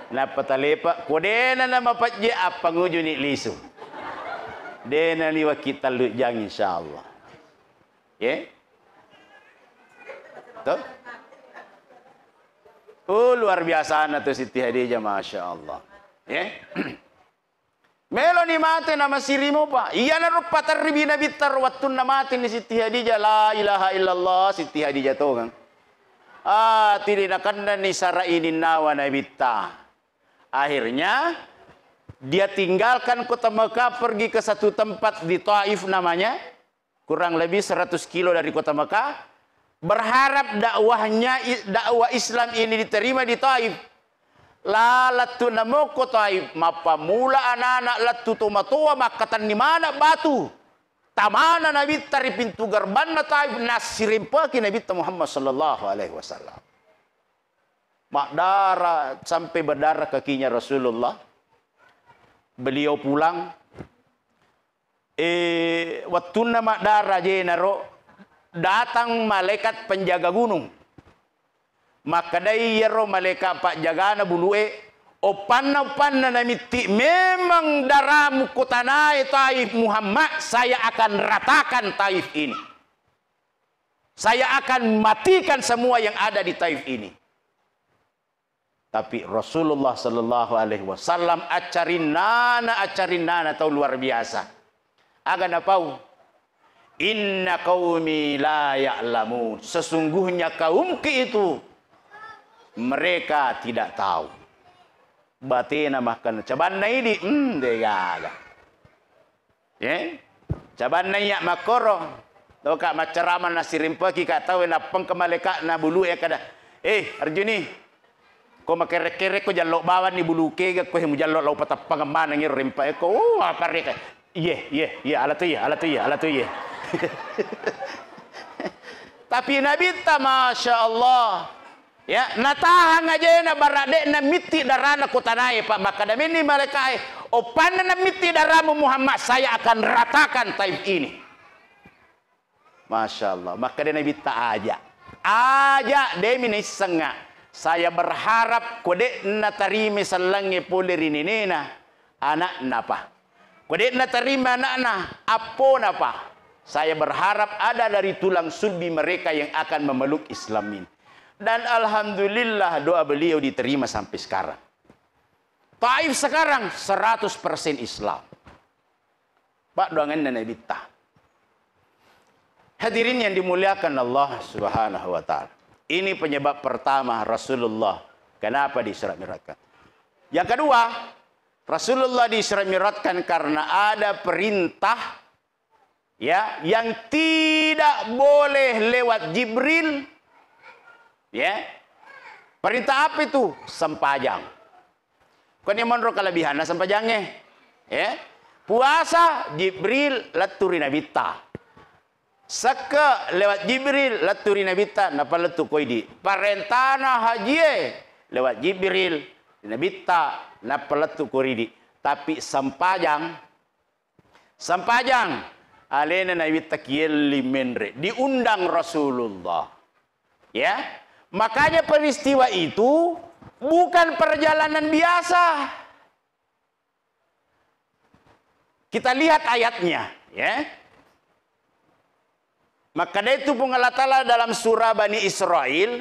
Napatalepa ko dena nama pajje apa nguju ni lisu. Dena liwa kita lujang insyaallah. Ya. Luar biasa na to Siti Hadijah, Masya Allah. Melo ni mate nama sirimu pa. Iya na rupa taribina bitar watun na mate ni Siti Hadijah. La ilaha illallah Siti Hadijah to kan. Tininakan na ni sarainin nawa na bitta. Akhirnya dia tinggalkan kota Mekah pergi ke satu tempat di Taif namanya. Kurang lebih 100 kilo dari kota Mekah. Berharap dakwah Islam ini diterima di Taif. Latu namo ko Taif mapamula anak-anak latu tumatuwa makatan di mana batu. Tamana Nabi tari pintu garban na Taif nasirimpa ki Nabi Muhammad sallallahu alaihi wasallam. Mak darah sampai berdarah kakinya Rasulullah. Beliau pulang. Waktu nama darah je naro. Datang malaikat penjaga gunung. maka dayero malaikat pak jagana bulue opanna na miti memang daramu kotanai Taif Muhammad, saya akan ratakan Taif ini. Saya akan matikan semua yang ada di Taif ini. Tapi Rasulullah sallallahu alaihi wasallam acarinana tahu luar biasa. Aga napau inna qaumi la ya'lamun. Sesungguhnya kaumku itu mereka tidak tahu. Batina makan caban na ini degaga. Ya. Caban na ya makoro. Tahu kak macaraman na sirimpa ki ka tahu na pangkamaleka na bulu ya kada. Arjuni ko makerek-kerek ko jalok bawan ni bulu ke ko hemu jalok lau patapang mana ngir rimpa ko apa rek. Iya ala tu ya. Tapi Nabi ta masya Allah ya natahang aja na barade na miti darana kotanai pak maka dami ni malaikat opan na miti daramu Muhammad, saya akan ratakan Taif ini. Masya Allah. Maka dia Nabi ta aja demi ni sengak. Saya berharap kode na tarimi salangi polerini nena anak napa. Kode na tarima anak na apo napa. Saya berharap ada dari tulang sulbi mereka yang akan memeluk Islam ini. Dan alhamdulillah doa beliau diterima sampai sekarang. Taif sekarang 100% Islam. Pak doangan Nabi ta. Hadirin yang dimuliakan Allah Subhanahu wa taala. Ini penyebab pertama Rasulullah kenapa diisra mi'rajkan. Yang kedua, Rasulullah diisra mi'rajkan karena ada perintah ya yang tidak boleh lewat Jibril. Ya. Perintah apa itu? Sempajang. Kan yang menurut kelebihannya sempajangnya. Ya. Puasa Jibril laturi nabita. Saka lewat Jibril laturi nabita napa letu koidi. Parentana haji lewat Jibril nabita napa letu koridi. Tapi sempajang alena nabita kieli menre diundang Rasulullah. Ya. Makanya peristiwa itu bukan perjalanan biasa. Kita lihat ayatnya, ya. Maka itu pun Allah Ta'ala dalam surah Bani Israel,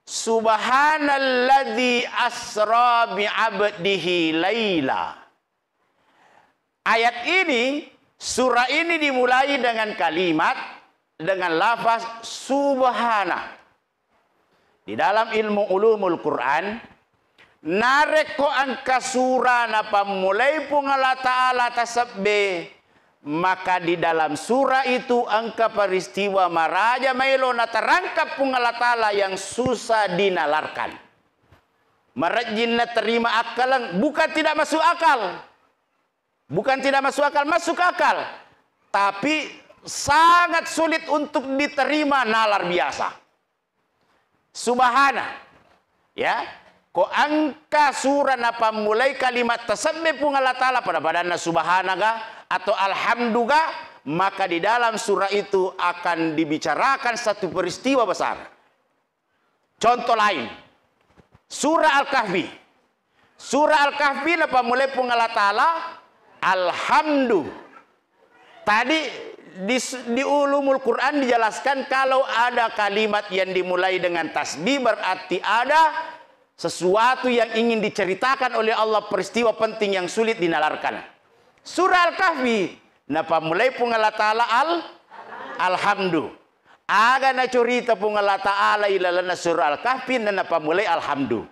Subhanalladzi asra bi'abdihi laila. Ayat ini, surah ini dimulai dengan kalimat, dengan lafaz subhana. Di dalam ilmu ulumul Quran, nareko angka surah napa mulai pun Allah Ta'ala tasabbe. Maka di dalam surah itu angka peristiwa maraja mailo na terangkap pun Allah Ta'ala yang susah dinalarkan. Marajin na terima akalang bukan tidak masuk akal. Bukan tidak masuk akal, masuk akal. Tapi sangat sulit untuk diterima nalar biasa. Subhana. Ya. Ko angka surah napa mulai kalimat tasabbi pun Allah Ta'ala pada badanna subhanaga atau alhamdulillah, maka di dalam surah itu akan dibicarakan satu peristiwa besar. Contoh lain, surah Al-Kahfi. Surah Al-Kahfi napa mulai pun Allah Ta'ala alhamdulillah. Tadi di ulumul Quran dijelaskan kalau ada kalimat yang dimulai dengan tasbih berarti ada sesuatu yang ingin diceritakan oleh Allah, peristiwa penting yang sulit dinalarkan. Surah Al-Kahfi napa mulai pun Allah Ta'ala alhamdulillah. Aga na cerita pun Allah Ta'ala ilalana surah Al-Kahfi napa mulai alhamdulillah.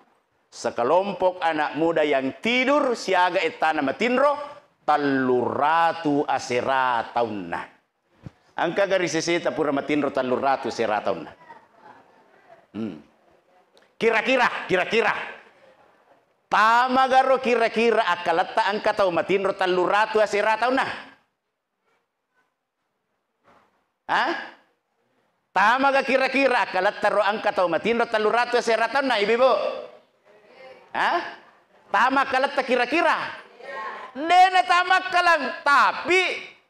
Sekelompok anak muda yang tidur siaga etana matinro taluratu asirataunna. Angka garis sesita pura matinro taluratu asirataunna. Kira-kira tamagaro kira-kira akalata angka tau matinro taluratu asirataunna. Tamaga kira-kira akalata ro angka tau matinro taluratu asirataunna ibu. Tama kalata kira-kira. Dena tamak kalang tapi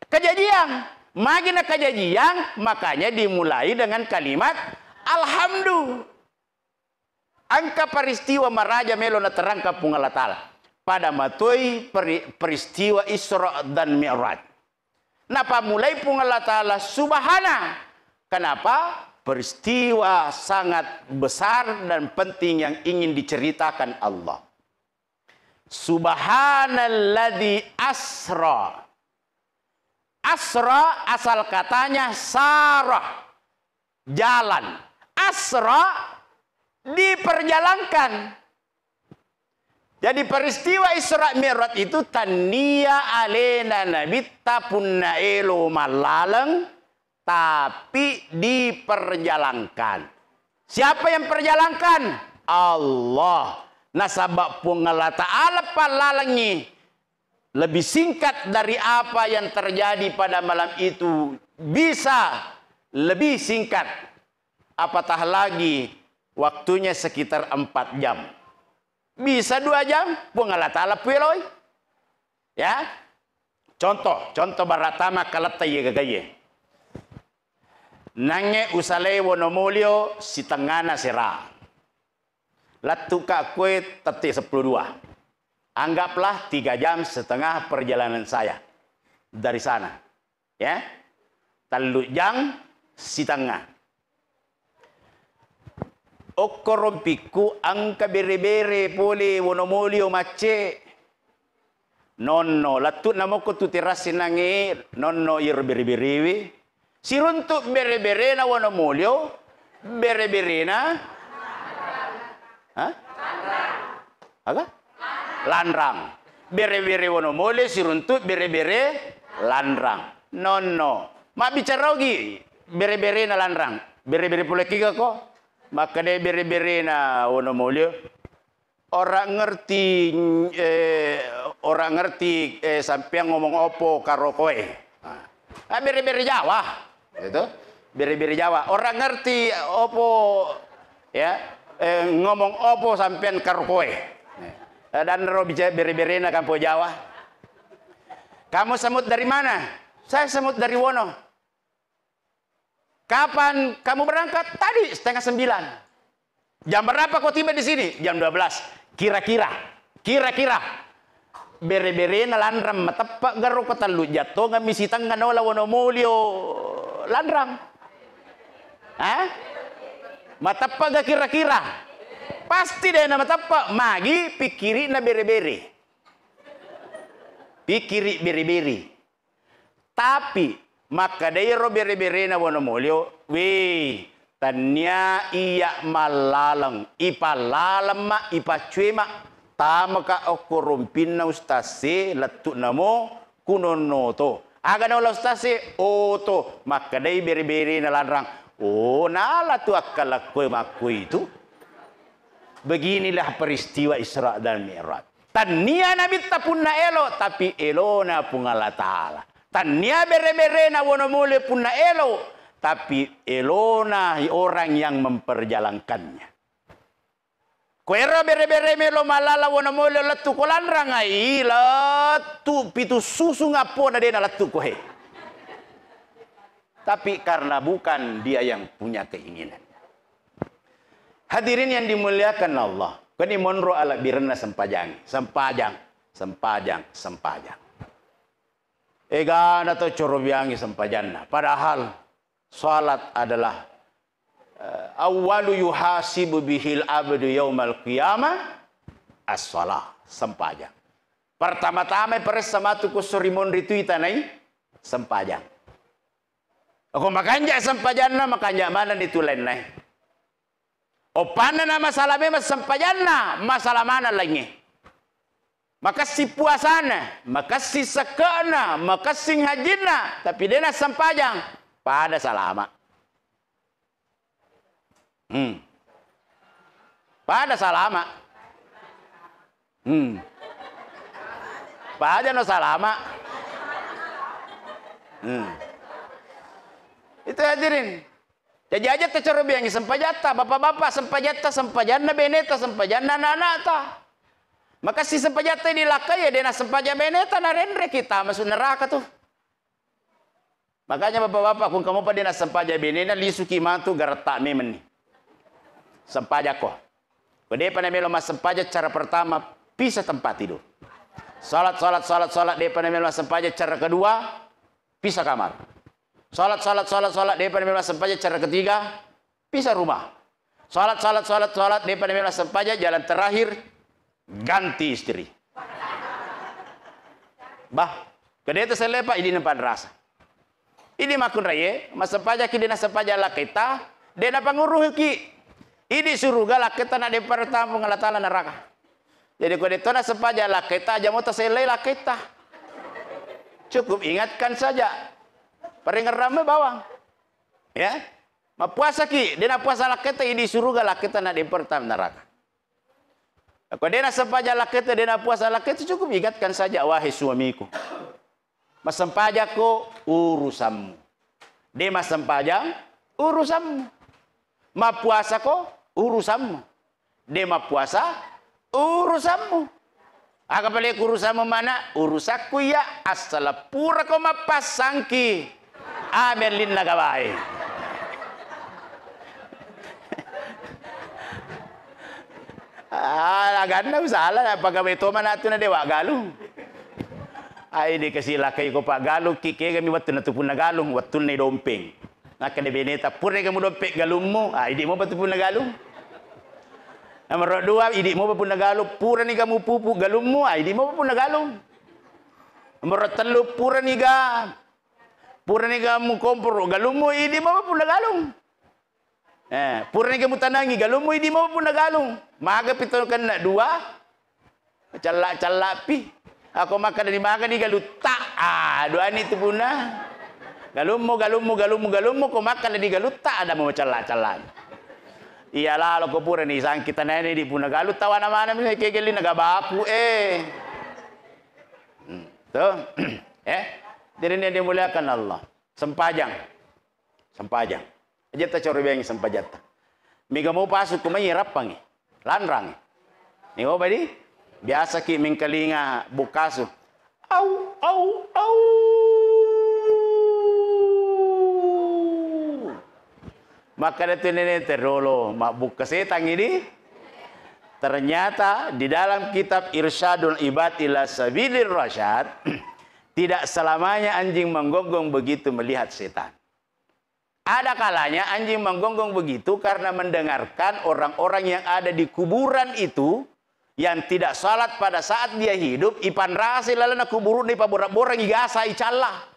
kejadian. Magina kejadian makanya dimulai dengan kalimat alhamdulillah. angka peristiwa maraja melo na terangka pung Allah Ta'ala. Pada matoi peristiwa Isra dan Mi'raj. Napa mulai pung Allah Ta'ala subhana. Kenapa? Peristiwa sangat besar dan penting yang ingin diceritakan Allah. Subhanalladzi asra. Asra asal katanya sarah. Jalan. Asra diperjalankan. Jadi peristiwa Isra Mi'raj itu tania alena nabi tapunna elo malaleng tapi diperjalankan. Siapa yang perjalankan? Allah. Nasabak pun Allah Ta'ala palalangi lebih singkat dari apa yang terjadi pada malam itu. Bisa lebih singkat. Apatah lagi waktunya sekitar 4 jam. Bisa 2 jam. Pun Allah Ta'ala pilih. Ya. Contoh baratama kalata ye gagaye. Nange usale wonomulio si tengana sera. Latuka kue teti 12. Anggaplah 3 jam setengah perjalanan saya dari sana. Ya. 3 jam si tengah. Okorompiku angka bere-bere pole wonomulio mace. Nonno latut namoko tu terasi nange nonno ir bere-berewi. Siruntuk bere-bere na wonomulio bere-bere na Apa? Landrang. Bere-bere wonomulio siruntuk bere-bere landrang. Nonno. Ma bicara lagi bere-bere na landrang. Bere-bere pole kiga ko. Maka de bere-bere na wonomulio. Orang ngerti sampai ngomong opo karo koe. Bere-bere Jawa. Itu bere-bere Jawa. Orang ngerti opo ya ngomong opo sampean karo koe. Dan ro bicara bere-bere na kampo Jawa. Kamu semut dari mana? Saya semut dari Wono. Kapan kamu berangkat? Tadi 8:30. Jam berapa kau tiba di sini? Jam 12. Kira-kira. Bere-bere na landram matapak garo katalu jatuh ngami sitang nganola wonomulio landram. Matapak gak kira-kira. Pasti deh na matapak. Magi pikiri na bere-bere. Pikiri bere-bere. Tapi maka dairo bere-bere na wonomulio. Weh. Tanya iya malalang. Ipa lalama, ipa cuema. Tama ka okurumpin na ustase latu namo kunono to. Aga na wala ustase oto. Maka day beri-beri na landrang. Oh nala tu akala koe makui itu. Beginilah peristiwa Isra dan Mi'raj. Tania nabi tapun na elo. Tapi elo na pun Allah Ta'ala. Tania bere-bere na wonomule pun na elo. Tapi elo na orang yang memperjalankannya. Kuera bere-bere melo malala wonomole latu kolanrang ai latu pitu susu ngapo na dena latu kohe. Tapi karena bukan dia yang punya keinginan. Hadirin yang dimuliakan Allah. Kani monro ala birna sempajang. Ega na to corobiangi sempajanna. Padahal salat adalah awwalu yuhasibu bihil abdu yaumal qiyamah as-salah sempajang. Pertama-tama persamatu kusurimon rituitanai sempajang. Aku makanja sempajanna makanja mana ditulen nai. Opana na masalah me sempajanna masalah mana lagi. Maka si puasana, maka si sekana, maka si hajina, tapi dena sempajang pada salama. Pada salama. Pada no salama. Itu hadirin. Jadi aja tercerobiangi sempajata, bapak-bapak sempajata, sempajana beneta, sempajana nanata. Maka si sempajata dilakai ya dena sempaja beneta na rendre kita masuk neraka tuh. Makanya bapak-bapak kung kamu pa dena sempaja beneta lisuki mantu garta memen. Sempajak ko. Kode pada melo mas sempaja cara pertama pisah tempat tidur. Salat dia pada melo sempaja cara kedua pisah kamar. Salat dia pada melo sempaja cara ketiga pisah rumah. Salat dia pada melo sempaja jalan terakhir ganti istri. Bah, kode itu selepa ini nempat rasa. Ini makun raya, mas sempaja ki dina sempaja lah kita, dina panguruh ki. Ini suruh galak kita nak dipertamu ngalatala neraka. Jadi kalau itu nak sepaja lah kita aja mau terselai lah kita. Cukup ingatkan saja. Peringat ramai bawang. Ya. Ma puasa ki, dia nak puasa lah kita ini suruh galak kita nak dipertamu neraka. Kalau dia nak sepaja lah kita, dia nak puasa lah kita cukup ingatkan saja wahai suamiku. Mas sempaja ko urusanmu. Dia mas sempaja urusanmu. Ma puasa ko urusanmu. Dia ma puasa urusanmu. Aga balik urusanmu mana? Urusaku ya asal pura ko mapasangki. Amelin nagawai. Ganda salah pagawe to mana tu na dewa galung. Ai di kasih lakai ko pak galung kike kami watun na tupun na galung watun na dompeng. Naka de beneta purne kamu dompet galungmu, idi mo betul pun galung. Nomor dua, idi mo pun galung, purne kamu pupu galungmu, idi mo pun galung. Nomor telu purne kamu kompor galungmu, idi mo pun galung. Purne kamu tanangi galungmu, idi mo pun galung. Maka pitol kan nak dua, calak pi. Aku makan dari makan ni galuta, dua ni tu punah. Galummu ko makan di galuta ada mau celak-celak. Iyalah lo ko pura ni sang kita nene di puna galut tawana mana mi kegeli nagabaku Tuh. Jadi ini dimuliakan Allah. Sempajang. Aja ta coro biang sempajata. Miga mau pasuk ko mayirap pangi. Lanrang. Ni ho badi? Biasa ki mingkalinga bukasu. Au. Maka itu nenek terolo mabuk kesetang ini. Ternyata di dalam kitab Irsyadul Ibad ila Sabilir Rasyad tidak selamanya anjing menggonggong begitu melihat setan. Ada kalanya anjing menggonggong begitu karena mendengarkan orang-orang yang ada di kuburan itu yang tidak salat pada saat dia hidup ipan rasi lalana kuburun di paborak-borang igasa icallah.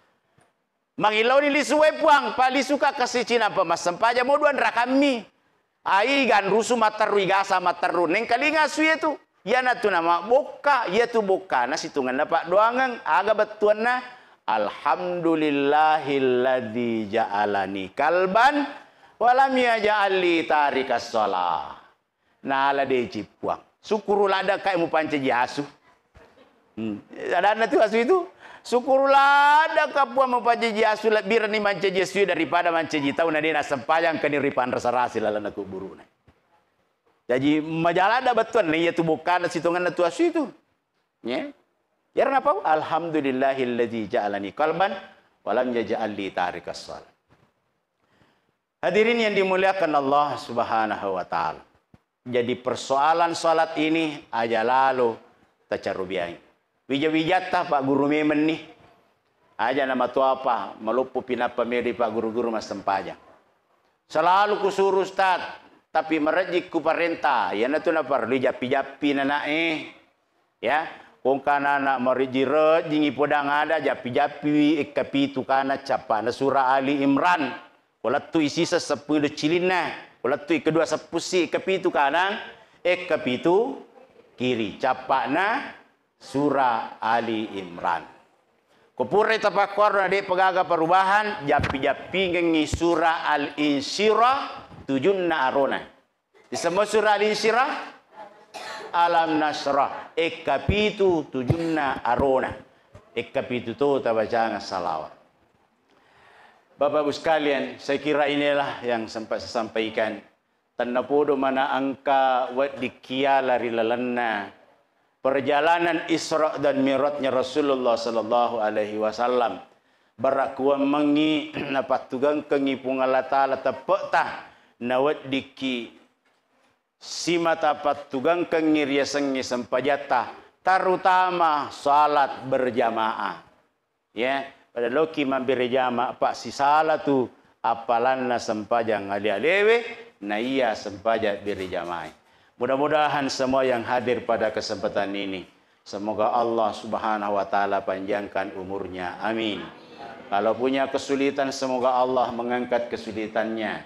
Mangilau ni lisuwe puang, pali suka kasih Cina pemas sempaja moduan rakami. Ai gan rusu mataru igasa mataru neng kalinga suye tu. Ya na tu nama boka, ya tu boka na situngan dapat doangan aga betuan na alhamdulillahilladzi ja'alani kalban walam yaj'ali tarikas shalah. Na ala de cipuang. Syukurlah ada kai mu panca jasu. Ada na tu asu itu. Syukurlah ada kapua mempajaji asu lebih ni mancaji asu daripada mancaji tahu nadina sempayang keniripan rasa rasil ala nak buru. Jadi majalah ada betul ni itu bukan situngan tu asu itu. Ya. Ya kenapa? Alhamdulillahilladzi ja'alani qalban wa lam yaj'al li tarikas shalah. Hadirin yang dimuliakan Allah Subhanahu wa taala. Jadi persoalan salat ini aja lalu tacarubiai. Wija-wijata Pak Guru Memen nih. Aja nama tu apa? Melupu pinapa meri Pak Guru-guru Mas Sempajang. Selalu kusuruh Ustaz. Tapi merejik ku parenta. Ya natu na par. Japi-japi na ya. Kung kana na merijire. Jingi podang ada. Japi-japi. Ikapitu kana capa. Na surah Ali Imran. Kulatu isi sepuluh cilina. Kulatu kedua sepusi. Ikapitu kanan. Ikapitu kiri. Capa na surah Ali Imran. Kupure tapakwar na di pegaga perubahan japi-japi ngengi surah Al-Insyirah tujunna arona. Di semua surah Al-Insyirah alam nasrah ekapitu tujunna arona. Ekapitu tu tabacanga salawat. Bapak Ibu sekalian, saya kira inilah yang sempat saya sampaikan. Tanda podo mana angka wat dikia lari lalanna perjalanan Isra dan Mi'rajnya Rasulullah sallallahu alaihi wasallam barakuan mengi napat tugang kengi pungala taala tepetah nawat diki si matapat tugang kengir yasengi sempajata, terutama salat berjamaah. Ya, pada loki mampir jamaah pak si salat tu apalanna sempajang ali-alewe, na iya sempajat berjamaah. Mudah-mudahan semua yang hadir pada kesempatan ini, semoga Allah Subhanahu wa taala panjangkan umurnya. Amin. Kalau punya kesulitan, semoga Allah mengangkat kesulitannya.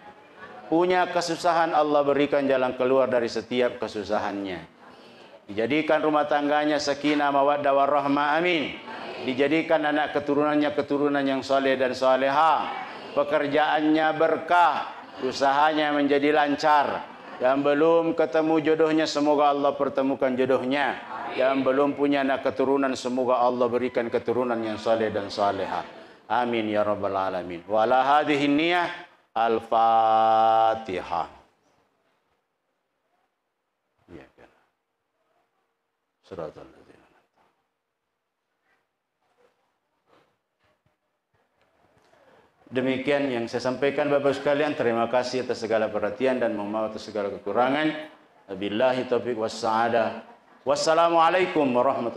Punya kesusahan, Allah berikan jalan keluar dari setiap kesusahannya. Dijadikan rumah tangganya sakinah mawaddah warahmah. Amin. Dijadikan anak keturunannya keturunan yang soleh dan soleha. Pekerjaannya berkah, usahanya menjadi lancar. Yang belum ketemu jodohnya, semoga Allah pertemukan jodohnya. Yang belum punya anak keturunan, semoga Allah berikan keturunan yang soleh dan soleha. Amin ya rabbal alamin. Wa ala hadhihi niyah al-Fatihah. Ya kan. Suratul ladzina. Demikian yang saya sampaikan Bapak sekalian. Terima kasih atas segala perhatian dan mohon maaf atas segala kekurangan. Wabillahi taufiq was sa'adah. Wassalamualaikum warahmatullahi